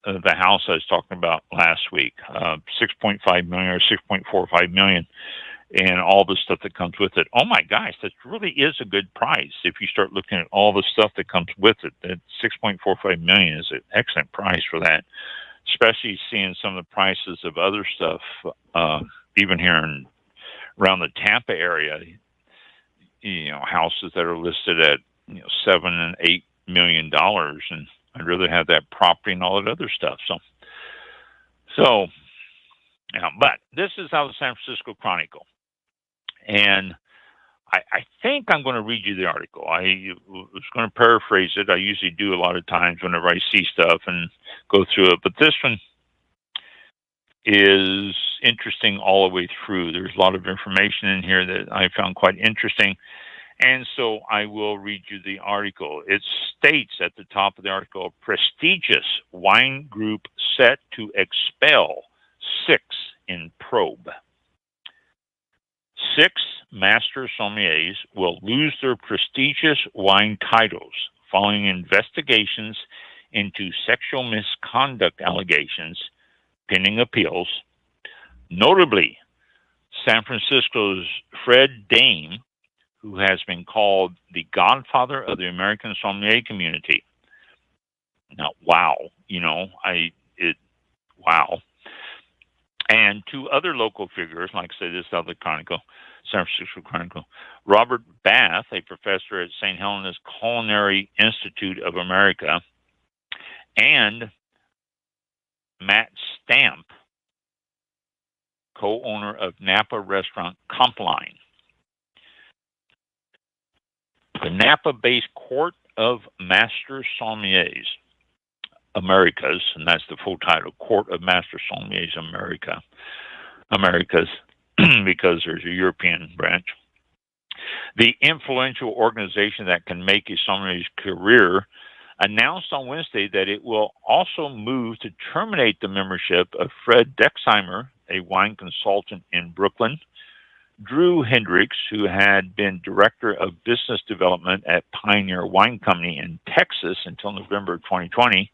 the house I was talking about last week, 6.5 million or 6.45 million, and all the stuff that comes with it. Oh my gosh, that really is a good price. If you start looking at all the stuff that comes with it, that 6.45 million is an excellent price for that, especially seeing some of the prices of other stuff, even here around the Tampa area, you know, houses that are listed at, you know, $7 and $8 million, and I'd rather have that property and all that other stuff. So, yeah, but this is out of the San Francisco Chronicle, and I think I'm going to read you the article. I was going to paraphrase it. I usually do a lot of times whenever I see stuff and go through it, but this one is interesting all the way through. There's a lot of information in here that I found quite interesting, and so I will read you the article. It states at the top of the article, prestigious wine group set to expel 6 in probe. 6 master sommeliers will lose their prestigious wine titles following investigations into sexual misconduct allegations pending appeals. Notably, San Francisco's Fred Dame, who has been called the godfather of the American sommelier community. Now, wow, you know, wow. And 2 other local figures, like I say, this is out of the Chronicle, San Francisco Chronicle. Robert Bath, a professor at St. Helena's Culinary Institute of America, and Matt Stamp, co-owner of Napa restaurant Compline. The Napa-based Court of Master Sommeliers Americas, and that's the full title, Court of Master Sommeliers Americas, because there's a European branch. The influential organization that can make a sommelier's career announced on Wednesday that it will also move to terminate the membership of Fred Dexheimer, a wine consultant in Brooklyn, Drew Hendricks, who had been director of business development at Pioneer Wine Company in Texas until November 2020,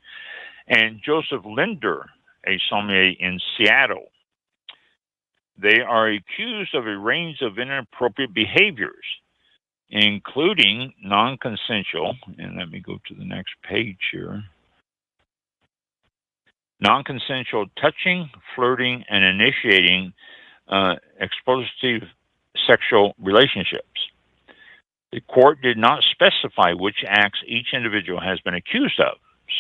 and Joseph Linder, a sommelier in Seattle. They are accused of a range of inappropriate behaviors, including non-consensual, and let me go to the next page here, non-consensual touching, flirting, and initiating exploitative sexual relationships. The court did not specify which acts each individual has been accused of.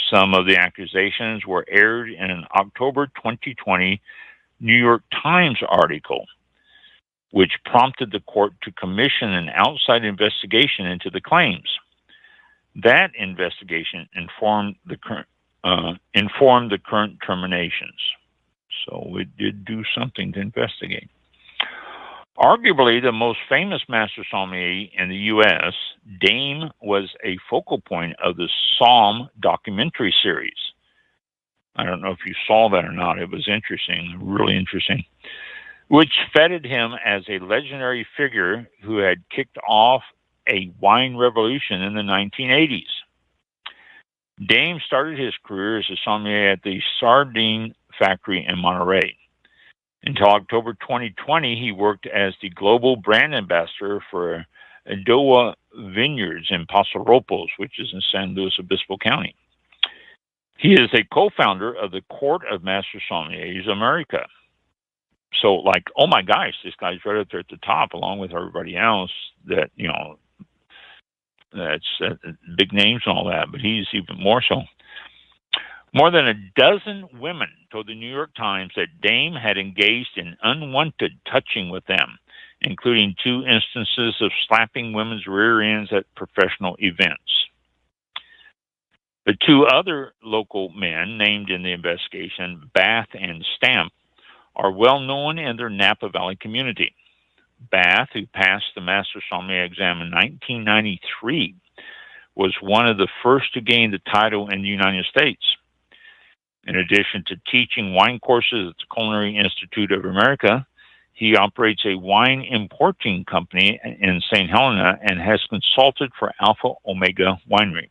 Some of the accusations were aired in an October 2020 New York Times article, which prompted the court to commission an outside investigation into the claims. That investigation informed the current terminations. So it did do something to investigate. Arguably the most famous master sommelier in the U.S., Dame was a focal point of the Somm documentary series. I don't know if you saw that or not. It was interesting, really interesting, which feted him as a legendary figure who had kicked off a wine revolution in the 1980s. Dame started his career as a sommelier at the Sardine factory in Monterey. Until October 2020, he worked as the global brand ambassador for Adowa Vineyards in Paso Robles, which is in San Luis Obispo County. He is a co-founder of the Court of Master Sommeliers America. So, like, oh my gosh, this guy's right up there at the top, along with everybody else that, you know, that's big names and all that, but he's even more so. More than a dozen women told the New York Times that Dame had engaged in unwanted touching with them, including 2 instances of slapping women's rear ends at professional events. The 2 other local men named in the investigation, Bath and Stamp, are well known in their Napa Valley community. Bath, who passed the Master Sommelier exam in 1993, was one of the first to gain the title in the United States. In addition to teaching wine courses at the Culinary Institute of America, he operates a wine importing company in St. Helena and has consulted for Alpha Omega Winery.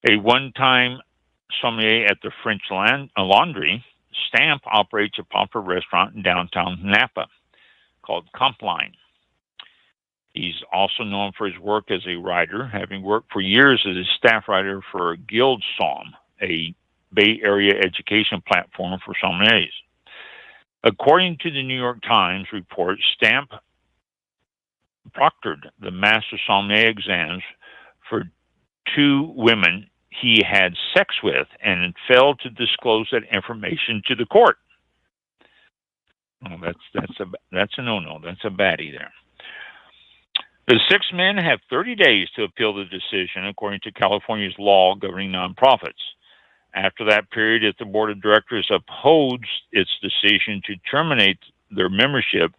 A one-time sommelier at the French Laundry, Stamp operates a popular restaurant in downtown Napa called Compline. He's also known for his work as a writer, having worked for years as a staff writer for Guild Somm, a Bay Area education platform for sommeliers. According to the New York Times report, Stamp proctored the Master Sommelier exams for 2 women he had sex with and failed to disclose that information to the court. Oh, that's a no-no. That's a baddie there. The 6 men have 30 days to appeal the decision, according to California's law governing nonprofits. After that period, if the board of directors upholds its decision to terminate their membership,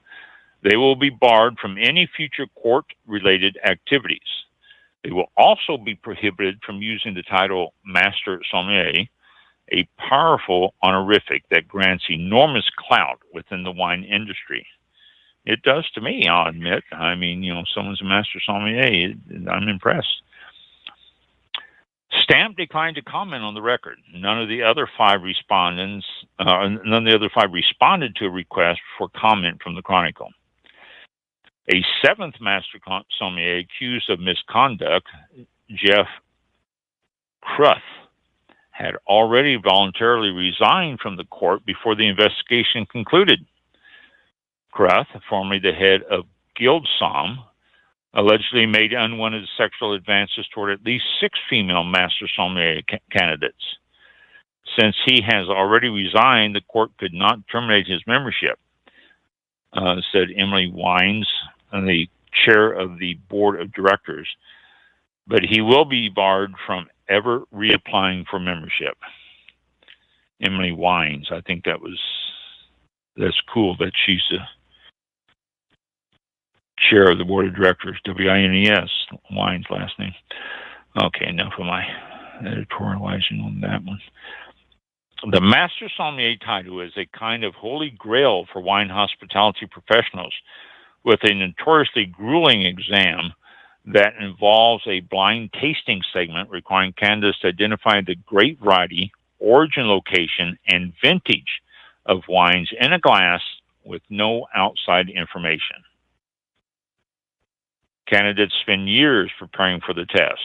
they will be barred from any future court-related activities. They will also be prohibited from using the title Master Sommelier, a powerful honorific that grants enormous clout within the wine industry. It does to me, I'll admit. I mean, you know, someone's a Master Sommelier, I'm impressed. Stamp declined to comment on the record. None of the other 5 responded to a request for comment from the Chronicle. A 7th Master Sommelier accused of misconduct, Jeff Kruth, had already voluntarily resigned from the court before the investigation concluded. Krath, formerly the head of Guildsom, allegedly made unwanted sexual advances toward at least 6 female master sommelier candidates. Since he has already resigned, the court could not terminate his membership, said Emily Wines, the chair of the board of directors, but he will be barred from ever reapplying for membership. Emily Wines, I think that's cool that she's the chair of the board of directors, W-I-N-E-S, Wines last name. Okay, enough of my editorializing on that one. The Master Sommelier title is a kind of holy grail for wine hospitality professionals, with a notoriously grueling exam that involves a blind tasting segment requiring candidates to identify the grape variety, origin location, and vintage of wines in a glass with no outside information. Candidates spend years preparing for the test.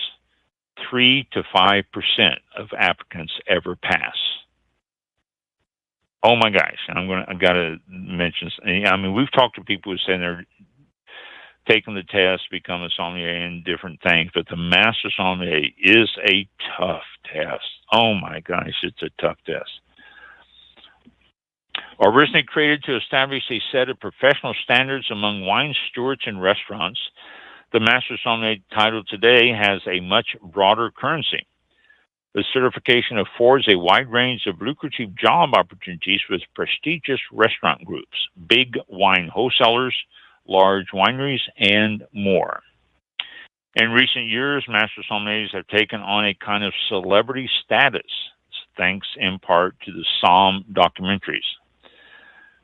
3 to 5% of applicants ever pass. Oh my gosh! I got to mention. I mean, we've talked to people who say they're taking the test, become a sommelier, and different things. But the master sommelier is a tough test. Oh my gosh, it's a tough test. Originally created to establish a set of professional standards among wine stewards and restaurants, the Master Sommelier title today has a much broader currency. The certification affords a wide range of lucrative job opportunities with prestigious restaurant groups, big wine wholesalers, large wineries, and more. In recent years, Master Sommeliers have taken on a kind of celebrity status, thanks in part to the Somm documentaries.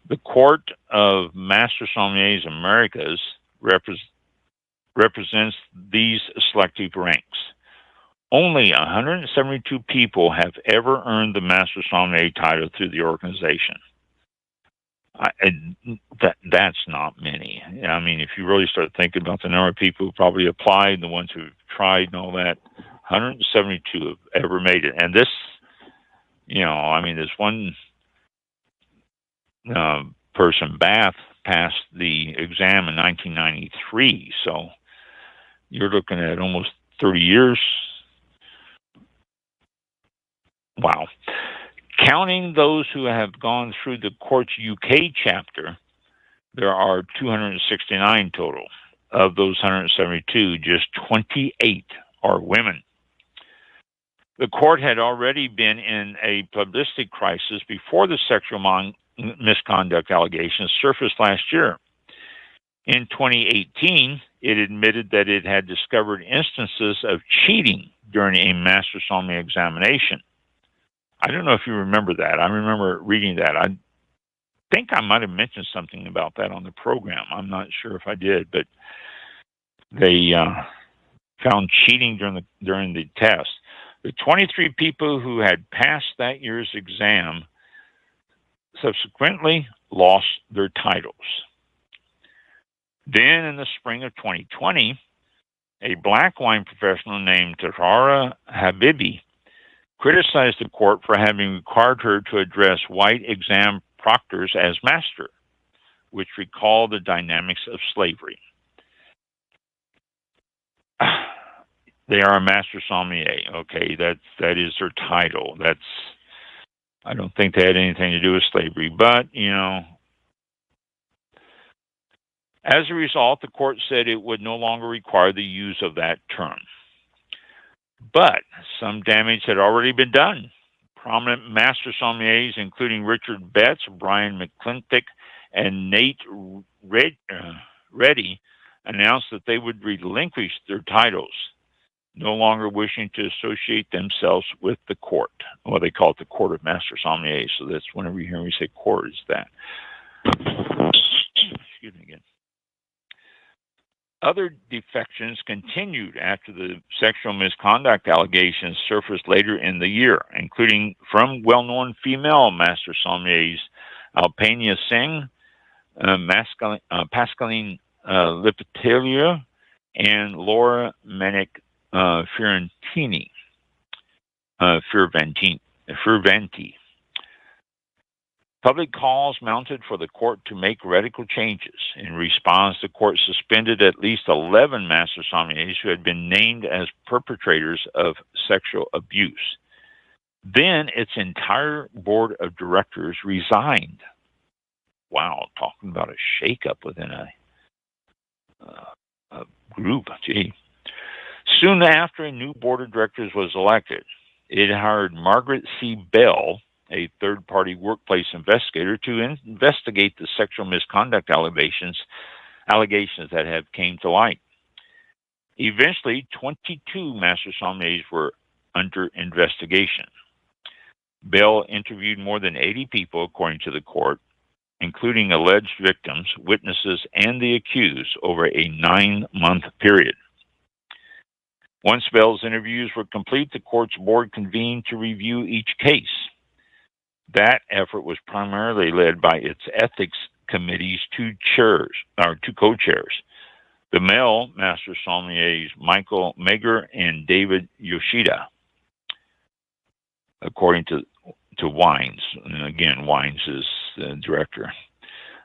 The Court of Master Sommeliers Americas represents these selective ranks. Only 172 people have ever earned the Master Sommelier title through the organization. That's not many. I mean, if you really start thinking about the number of people who probably applied, the ones who tried and all that, 172 have ever made it. And this, this one person, Bath, passed the exam in 1993. So you're looking at almost 30 years. Wow. Counting those who have gone through the court's UK chapter, there are 269 total. Of those 172, just 28 are women. The court had already been in a publicity crisis before the sexual misconduct allegations surfaced last year. In 2018, it admitted that it had discovered instances of cheating during a Master Sommelier examination. I don't know if you remember that. I remember reading that. I think I might have mentioned something about that on the program. I'm not sure if I did, but they found cheating during the test. The 23 people who had passed that year's exam subsequently lost their titles. Then, in the spring of 2020, a black wine professional named Tahara Habibi criticized the court for having required her to address white exam proctors as master, which recalled the dynamics of slavery. They are a master sommelier. Okay, that is their title. I don't think they had anything to do with slavery, but as a result, the court said it would no longer require the use of that term. But some damage had already been done. Prominent master sommeliers, including Richard Betts, Brian McClintock, and Nate Reddy, announced that they would relinquish their titles, no longer wishing to associate themselves with the court. Well, they call it the Court of Master Sommeliers, so that's whenever you hear me say court, it's that. Excuse me again. Other defections continued after the sexual misconduct allegations surfaced later in the year, including from well-known female master sommeliers Alpania Singh, Pascaline Lipitalia, and Laura Manic Fiorentini. Furventi. Public calls mounted for the court to make radical changes. In response, the court suspended at least 11 master sommeliers who had been named as perpetrators of sexual abuse. Then its entire board of directors resigned. Wow, talking about a shakeup within a group. Gee. Soon after, a new board of directors was elected. It hired Margaret C. Bell, a third-party workplace investigator, to investigate the sexual misconduct allegations that have came to light. Eventually, 22 master sommeliers were under investigation. Bell interviewed more than 80 people, according to the court, including alleged victims, witnesses, and the accused over a 9-month period. Once Bell's interviews were complete, the court's board convened to review each case. That effort was primarily led by its ethics committee's two co-chairs, the male master sommeliers Michael Mager and David Yoshida, according to Wines. And again, Wines is the director.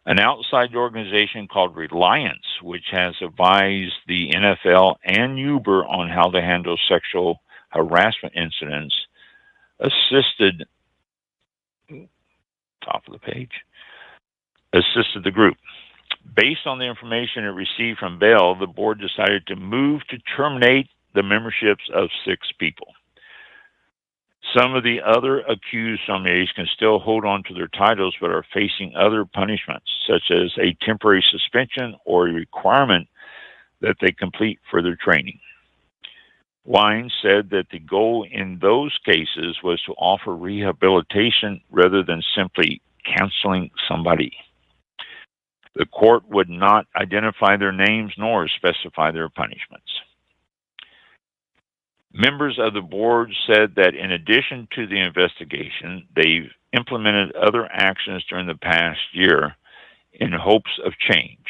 An outside organization called Reliance, which has advised the NFL and Uber on how to handle sexual harassment incidents, assisted the group. Based on the information it received from Bell, the board decided to move to terminate the memberships of 6 people. Some of the other accused sommeliers can still hold on to their titles but are facing other punishments, such as a temporary suspension or a requirement that they complete further training. Wines said that the goal in those cases was to offer rehabilitation rather than simply canceling somebody. The court would not identify their names nor specify their punishments. Members of the board said that in addition to the investigation, they've implemented other actions during the past year in hopes of change.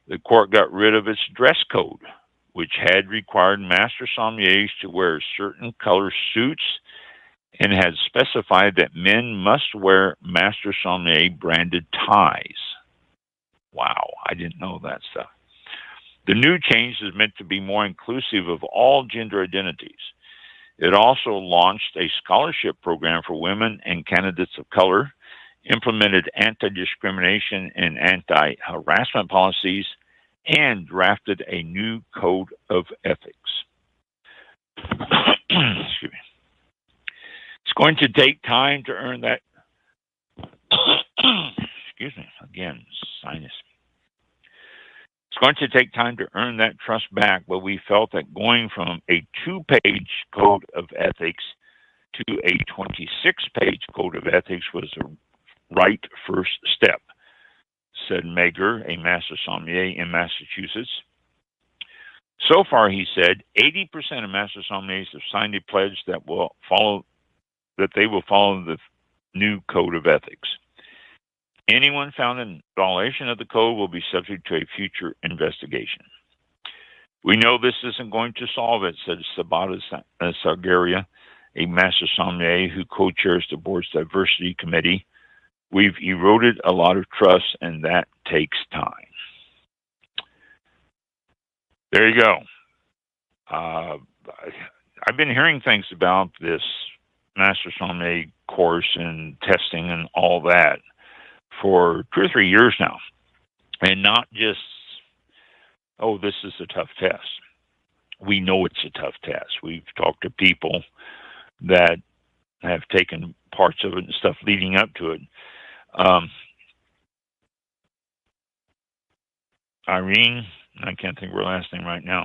The court got rid of its dress code, which had required master sommeliers to wear certain color suits and had specified that men must wear master sommelier branded ties. Wow, I didn't know that stuff. The new change is meant to be more inclusive of all gender identities. It also launched a scholarship program for women and candidates of color, implemented anti-discrimination and anti-harassment policies, and drafted a new code of ethics. Excuse me. It's going to take time to earn that. Excuse me, again, sinus. It's going to take time to earn that trust back, but we felt that going from a 2-page code of ethics to a 26-page code of ethics was the right first step, said Mager, a master sommelier in Massachusetts. So far, he said, 80% of master sommeliers have signed a pledge that they will follow the new code of ethics. Anyone found in violation of the code will be subject to a future investigation. We know this isn't going to solve it, said Sabata Salgaria, a master sommelier who co-chairs the board's diversity committee. We've eroded a lot of trust, and that takes time. There you go. I've been hearing things about this master sommelier course and testing and all that for 2 or 3 years now. And not just, oh, this is a tough test. We know it's a tough test. We've talked to people that have taken parts of it and stuff leading up to it. Irene, I can't think of her last name right now,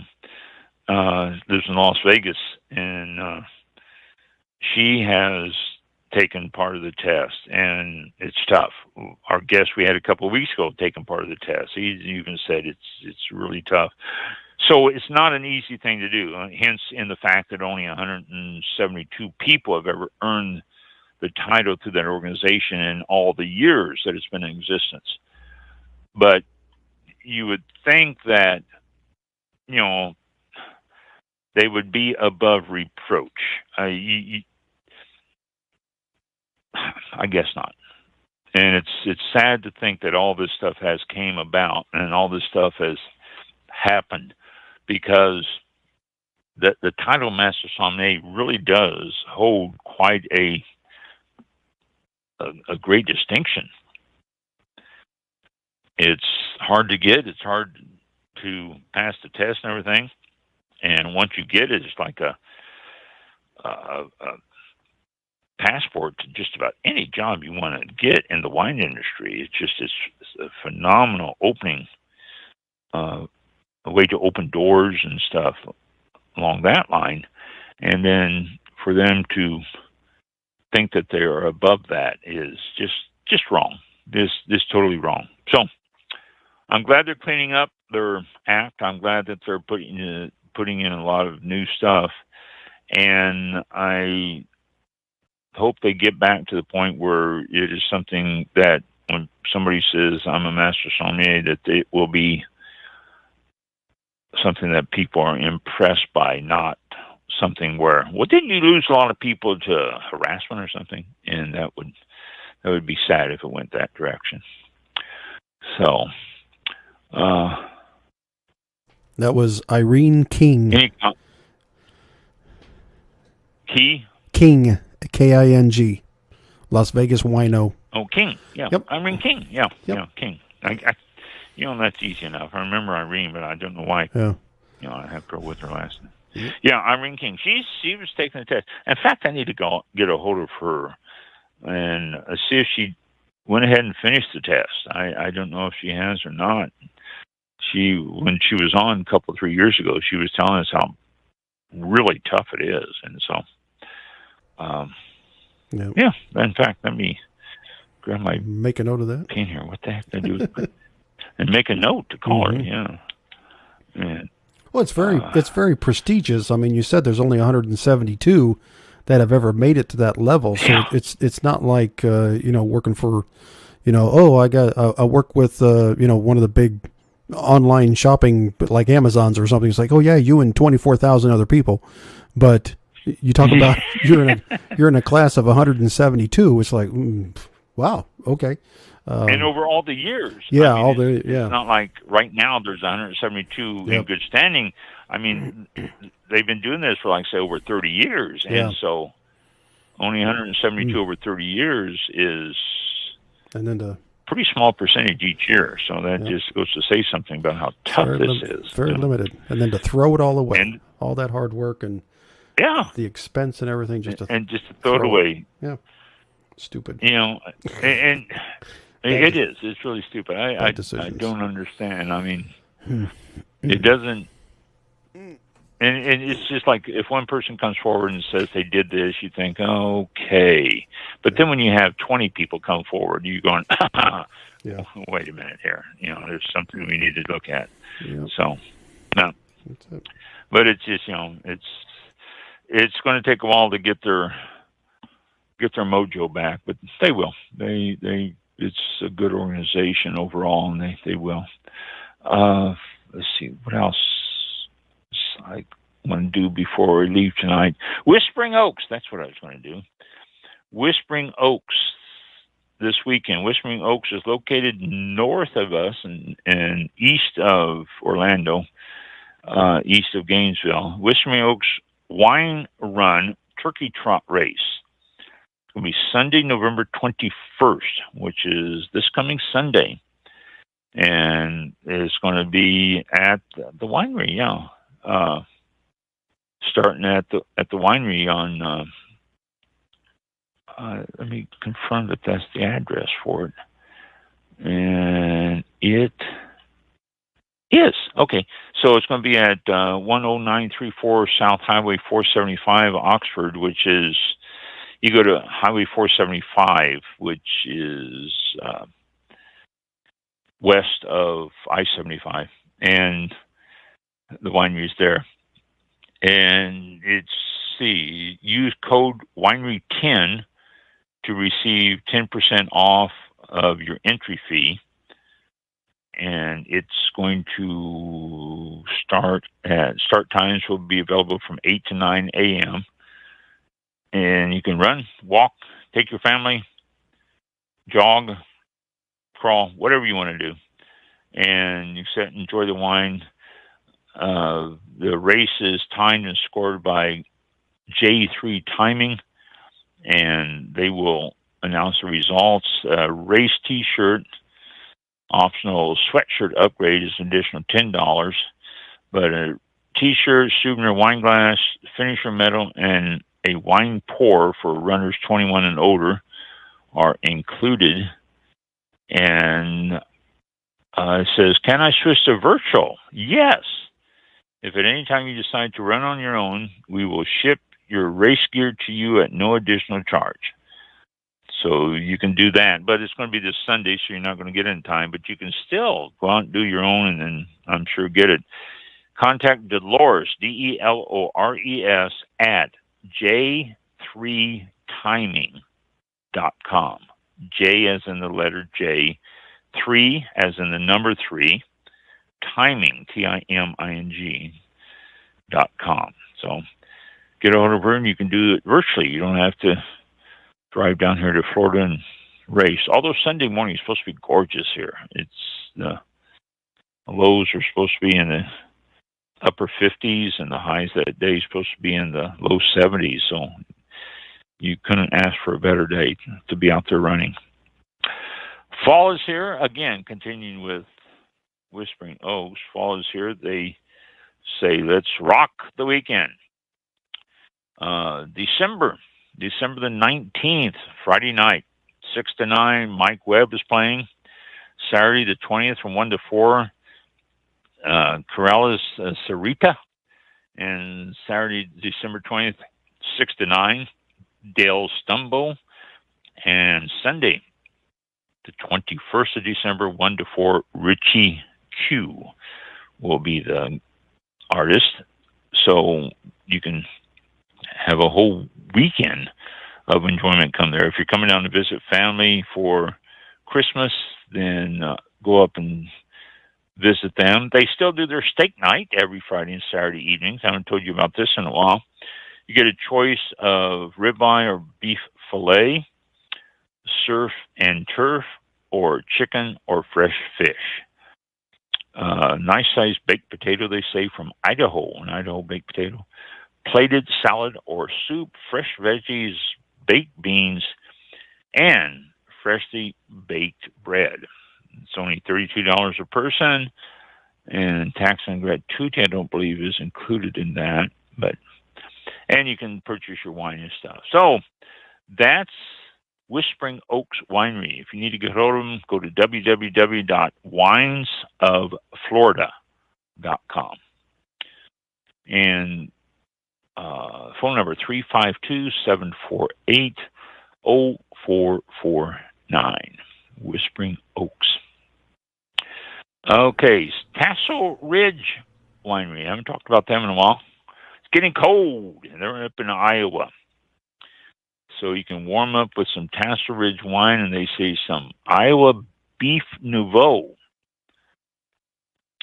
lives in Las Vegas, and she has taken part of the test, and it's tough. Our guest we had a couple of weeks ago taken part of the test. He even said it's really tough. So it's not an easy thing to do, hence in the fact that only 172 people have ever earned the title through that organization in all the years that it's been in existence. But you would think that, you know, they would be above reproach. I guess not. And it's sad to think that all this stuff has came about and all this stuff has happened, because the title Master Sommelier really does hold quite a great distinction. It's hard to get. It's hard to pass the test and everything. And once you get it, it's like a passport to just about any job you want to get in the wine industry. It's a phenomenal opening, a way to open doors and stuff along that line. And then for them to think that they are above that is just wrong. This totally wrong. So I'm glad they're cleaning up their act. I'm glad that they're putting in a lot of new stuff, and I hope they get back to the point where it is something that when somebody says I'm a master sommelier, that it will be something that people are impressed by, not something where, well, didn't you lose a lot of people to harassment or something? And that would be sad if it went that direction. So that was Irene King. King, King, Las Vegas wino. Oh, King. Yeah. Yep. Irene King. Yeah. Yep. Yeah. King. I that's easy enough. I remember Irene, but I don't know why. Yeah. I have to go with her last name. Mm-hmm. Yeah, Irene King. She was taking the test. In fact, I need to go get a hold of her and see if she went ahead and finished the test. I don't know if she has or not. When she was on a couple 3 years ago, she was telling us how really tough it is, and so. Yeah. In fact, let me grab my make a note of that pen here. What the heck did I do with it? And make a note to call her. Yeah. And, well, it's very prestigious. I mean, you said there's only 172 that have ever made it to that level, so yeah. It's not like working for, I work with one of the big online shopping like Amazon's or something. It's like, oh yeah, you and 24,000 other people, but you talk about you're in a class of 172. It's like, wow, okay. And over all the years, yeah, it's not like right now there's 172 in good standing. I mean, they've been doing this for say over 30 years, and so only 172 over 30 years is, and then the pretty small percentage each year. So that just goes to say something about how tough this is. Very limited, and then to throw it all away, all that hard work and. Yeah, the expense and everything, just to throw it away. Yeah, stupid. And it is. It's really stupid. I don't understand. I mean, it doesn't. And it's just like if one person comes forward and says they did this, you think, okay. But then when you have 20 people come forward, you're going, wait a minute here. There's something we need to look at. Yep. So, no. That's it. But it's just, it's going to take a while to get their mojo back, but they will. It's a good organization overall, and they will. Let's see what else I want to do before we leave tonight. Whispering Oaks. That's what I was going to do. Whispering Oaks this weekend. Whispering Oaks is located north of us and east of Orlando, east of Gainesville. Whispering Oaks Wine Run Turkey Trot Race. It's going to be Sunday, November 21st, which is this coming Sunday. And it's going to be at the winery, starting at the winery on, let me confirm that that's the address for it. And it is. Okay. So it's going to be at 10934 South Highway 475, Oxford, which is, you go to Highway 475, which is west of I-75, and the winery is there. And use code winery10 to receive 10% off of your entry fee. and it's going to start times will be available from 8 to 9 a.m. And you can run, walk, take your family, jog, crawl, whatever you want to do. And you sit and enjoy the wine. The race is timed and scored by J3 Timing, and they will announce the results. Race T-shirt, optional sweatshirt upgrade is an additional $10, but a T-shirt, souvenir wine glass, finisher medal, and a wine pour for runners 21 and older are included. And it says, can I switch to virtual? Yes. If at any time you decide to run on your own, we will ship your race gear to you at no additional charge. So you can do that, but it's going to be this Sunday, so you're not going to get it in time, but you can still go out and do your own, and then I'm sure get it. Contact Dolores, Delores, at j3timing.com. J as in the letter J, 3 as in the number 3, timing, timing.com. So get a hold of her, and you can do it virtually. You don't have to drive down here to Florida and race. Although Sunday morning is supposed to be gorgeous here. The lows are supposed to be in the upper 50s, and the highs that day is supposed to be in the low 70s. So you couldn't ask for a better day to be out there running. Fall is here. Again, continuing with Whispering Oaks. Fall is here. They say, let's rock the weekend. December the 19th, Friday night, 6 to 9, Mike Webb is playing. Saturday the 20th from 1 to 4, Corrales Sarita. And Saturday, December 20th, 6 to 9, Dale Stumbo. And Sunday, the 21st of December, 1 to 4, Richie Q will be the artist. So you can have a whole weekend of enjoyment come there. If you're coming down to visit family for Christmas, then go up and visit them. They still do their steak night every Friday and Saturday evenings. I haven't told you about this in a while. You get a choice of ribeye or beef fillet, surf and turf, or chicken or fresh fish. Nice sized baked potato, they say, from Idaho, an Idaho baked potato. Plated salad or soup, fresh veggies, baked beans, and freshly baked bread. It's only $32 a person, and tax and gratuity, I don't believe, is included in that. And you can purchase your wine and stuff. So that's Whispering Oaks Winery. If you need to get hold of them, go to www.winesofflorida.com. And phone number 352-748-0449. Whispering Oaks. Okay, Tassel Ridge Winery. I haven't talked about them in a while. It's getting cold, and they're up in Iowa. So you can warm up with some Tassel Ridge wine, and they say some Iowa Beef Nouveau.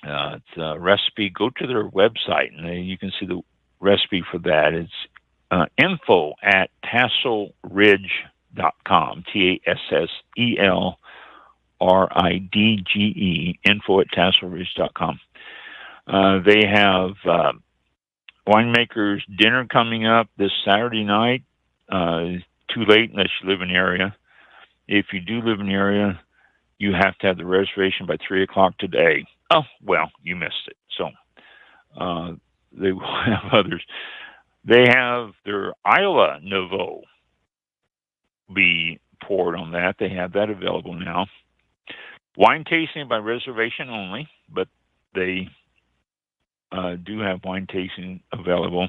It's a recipe. Go to their website, and you can see the recipe for that. It's info at tasselridge.com. TASSELRIDGE, info at tasselridge.com. They have Winemakers Dinner coming up this Saturday night. Too late unless you live in the area. If you do live in the area, you have to have the reservation by 3 o'clock today. Oh, well, you missed it. So they will have others. They have their Iowa Nouveau be poured on that. They have that available now. Wine tasting by reservation only, but they do have wine tasting available.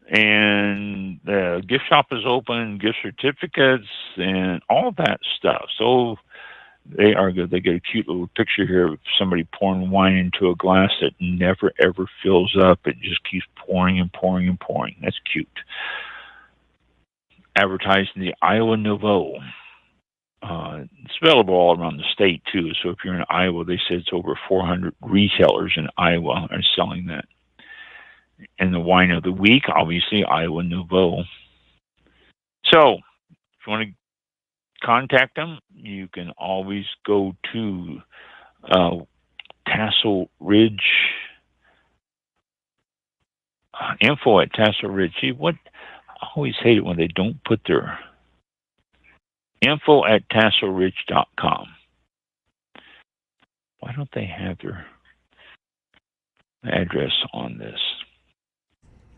And the gift shop is open, gift certificates, and all that stuff. So they are good. They get a cute little picture here of somebody pouring wine into a glass that never, ever fills up. It just keeps pouring and pouring and pouring. That's cute. Advertising the Iowa Nouveau. It's available all around the state, too. So if you're in Iowa, they said it's over 400 retailers in Iowa are selling that. And the wine of the week, obviously, Iowa Nouveau. So if you want to contact them, you can always go to Tassel Ridge, info at Tassel Ridge. See, I always hate it when they don't put their info at tasselridge.com. Why don't they have their address on this?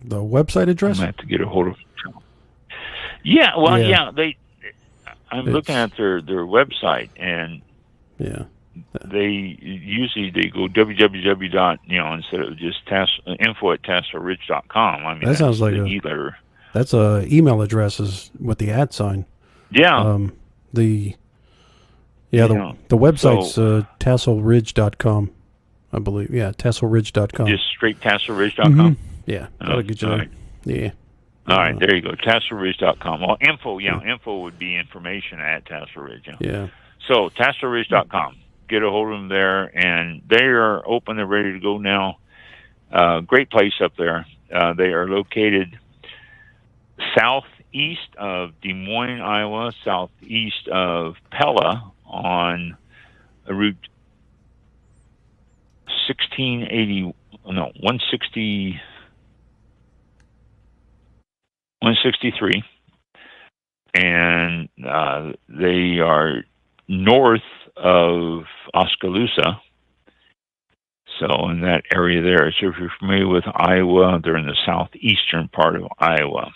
The website address? I'm going to have to get a hold of them. Yeah, well, yeah I'm looking at their website, and they usually go www. Instead of just info at tasselridge.com. I mean, that sounds like e-letter. That's a email address is with the @ sign. Yeah. The website's tasselridge.com, I believe. Yeah, tasselridge.com. Just straight tasselridge.com? Yeah. That'll get you there. Yeah. All right, there you go, tasselridge.com. Well, info would be information at Tassel Ridge. Yeah. So, tasselridge.com. Get a hold of them there, and they are open. They're ready to go now. Great place up there. They are located southeast of Des Moines, Iowa, southeast of Pella on Route 163, and they are north of Oskaloosa, so in that area there. So if you're familiar with Iowa, they're in the southeastern part of Iowa.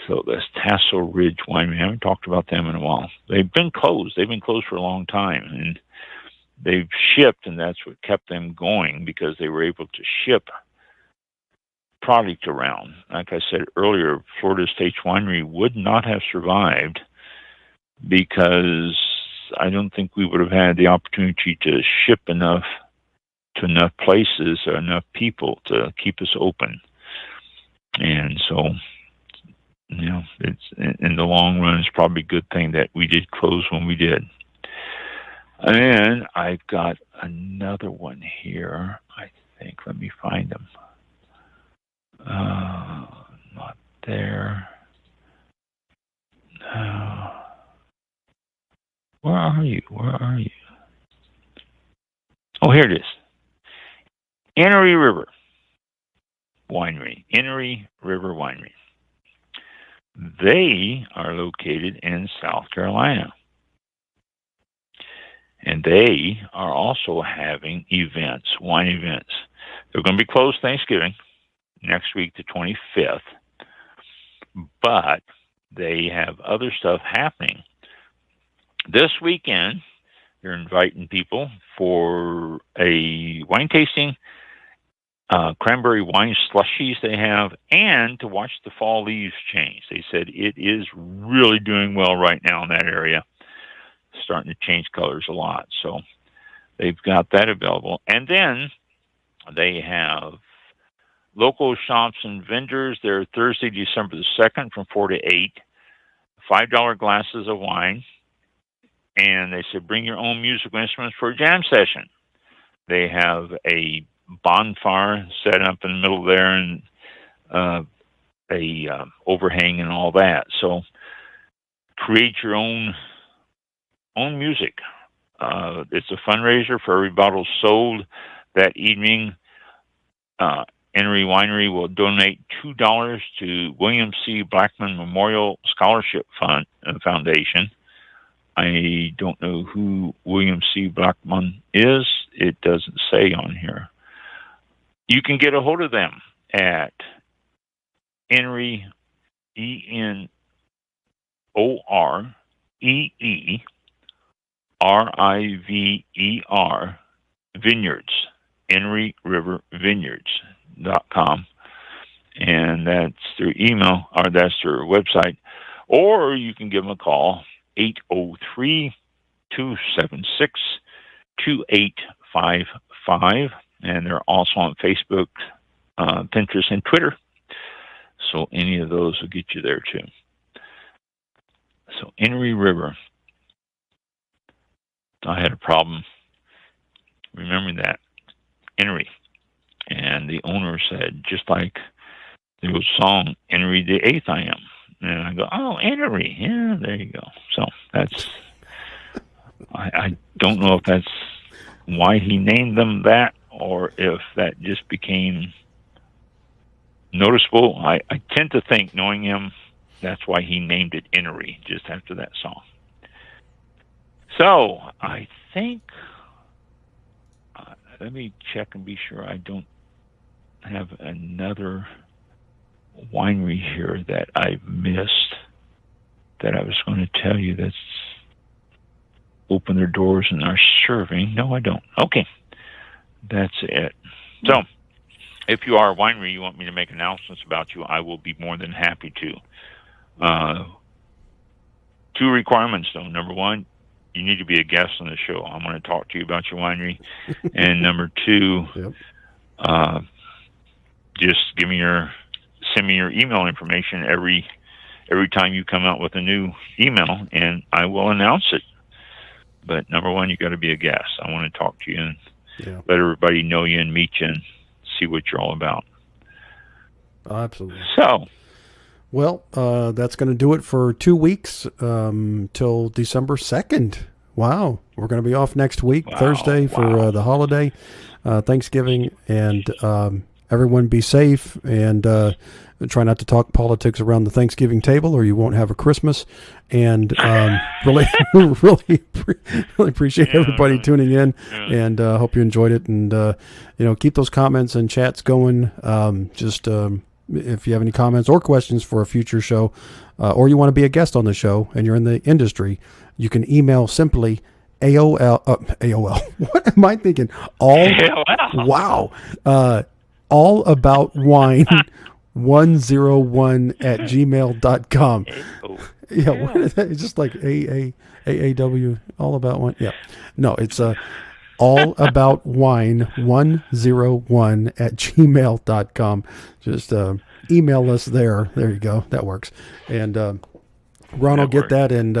So that's Tassel Ridge Winery. I haven't talked about them in a while. They've been closed. They've been closed for a long time, and they've shipped, and that's what kept them going, because they were able to ship product around. Like I said earlier, Florida State Winery would not have survived, because I don't think we would have had the opportunity to ship enough to enough places or enough people to keep us open. And so, it's in the long run, it's probably a good thing that we did close when we did. And I've got another one here, I think. Let me find them. Not there. Where are you? Oh, here it is. Enoree River Winery. Enoree River Winery. They are located in South Carolina. And they are also having events, wine events. They're going to be closed Thanksgiving, next week, the 25th. But they have other stuff happening. This weekend, they're inviting people for a wine tasting, cranberry wine slushies they have, and to watch the fall leaves change. They said it is really doing well right now in that area. Starting to change colors a lot. So they've got that available. And then they have local shops and vendors. They're Thursday, December the 2nd from 4 to 8. $5 glasses of wine. And they said, bring your own musical instruments for a jam session. They have a bonfire set up in the middle there, and a overhang and all that. So create your own music. It's a fundraiser for every bottle sold that evening. Enoree Winery will donate $2 to William C. Blackman Memorial Scholarship Foundation. I don't know who William C. Blackman is. It doesn't say on here. You can get a hold of them at Enoree, ENOREERIVER Vineyards, Enoree River Vineyards.com. And that's their email, or that's their website. Or you can give them a call, 803-276-2855. And they're also on Facebook, Pinterest, and Twitter. So any of those will get you there too. So Enoree River. I had a problem remembering that Henry, and the owner said, just like the old song, Henry the Eighth I Am. And I go, oh, Henry, yeah, there you go. So that's, I don't know if that's why he named them that, or if that just became noticeable. I tend to think, knowing him, that's why he named it Henry, just after that song. So I think, let me check and be sure I don't have another winery here that I missed that I was going to tell you that's open their doors and are serving. No, I don't. Okay. That's it. So if you are a winery, you want me to make announcements about you, I will be more than happy to. 2 requirements, though. Number 1, you need to be a guest on the show. I'm going to talk to you about your winery. And number 2, just send me your email information every time you come out with a new email, and I will announce it. But number 1, you got to be a guest. I want to talk to you and let everybody know you and meet you and see what you're all about. Absolutely. So, well, that's going to do it for 2 weeks till December 2nd. Wow. We're going to be off next week, Thursday, for the holiday, Thanksgiving, and everyone be safe, and try not to talk politics around the Thanksgiving table, or you won't have a Christmas. And really appreciate everybody tuning in, and hope you enjoyed it. And keep those comments and chats going. If you have any comments or questions for a future show, or you want to be a guest on the show and you're in the industry, you can email simply AOL. What am I thinking? All about wine 101 at gmail.com. Yeah, what is that? It's just like AAW, all about wine. Yeah. No, it's all about wine 101 at gmail.com. Just email us there. There you go. That works. And Ron will get that and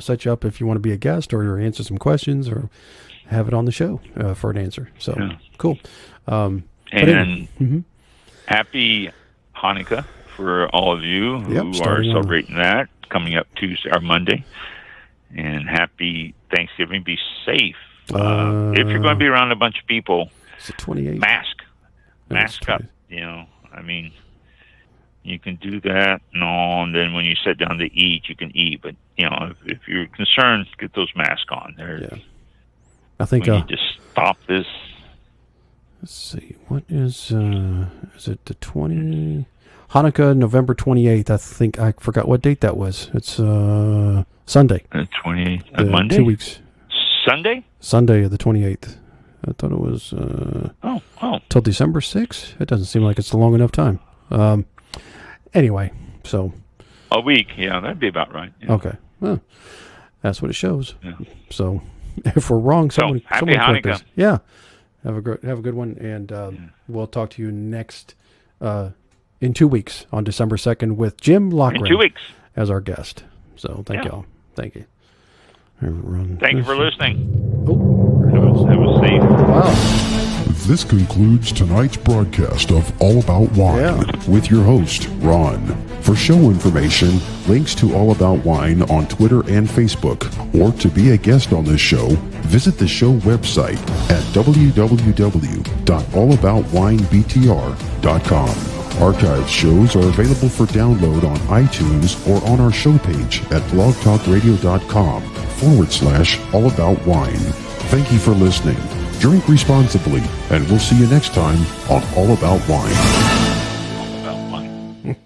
set you up if you want to be a guest or answer some questions or have it on the show for an answer. So cool. Happy Hanukkah for all of you who are celebrating that coming up Tuesday or Monday. And happy Thanksgiving. Be safe. If you're going to be around a bunch of people, mask up. I mean, you can do that and all, and then when you sit down to eat, you can eat. But if you're concerned, get those masks on. I think we need to stop this. Let's see. What is it the 20? Hanukkah, November 28th. I think I forgot what date that was. It's Sunday. The 28th. Monday? 2 weeks. Sunday? Sunday of the 28th. I thought it was till December 6th. It doesn't seem like it's a long enough time. Anyway, so a week, that'd be about right. Yeah. Okay. Well, that's what it shows. Yeah. So if we're wrong, someone correct us. Yeah. Have a good one, and we'll talk to you next in 2 weeks on December 2nd with Jim Lochran in 2 weeks as our guest. So thank y'all. Thank you. Thank you for listening. It was safe. Wow. This concludes tonight's broadcast of All About Wine with your host, Ron. For show information, links to All About Wine on Twitter and Facebook, or to be a guest on this show, visit the show website at www.allaboutwinebtr.com. Archived shows are available for download on iTunes or on our show page at blogtalkradio.com/allaboutwine. Thank you for listening. Drink responsibly, and we'll see you next time on All About Wine.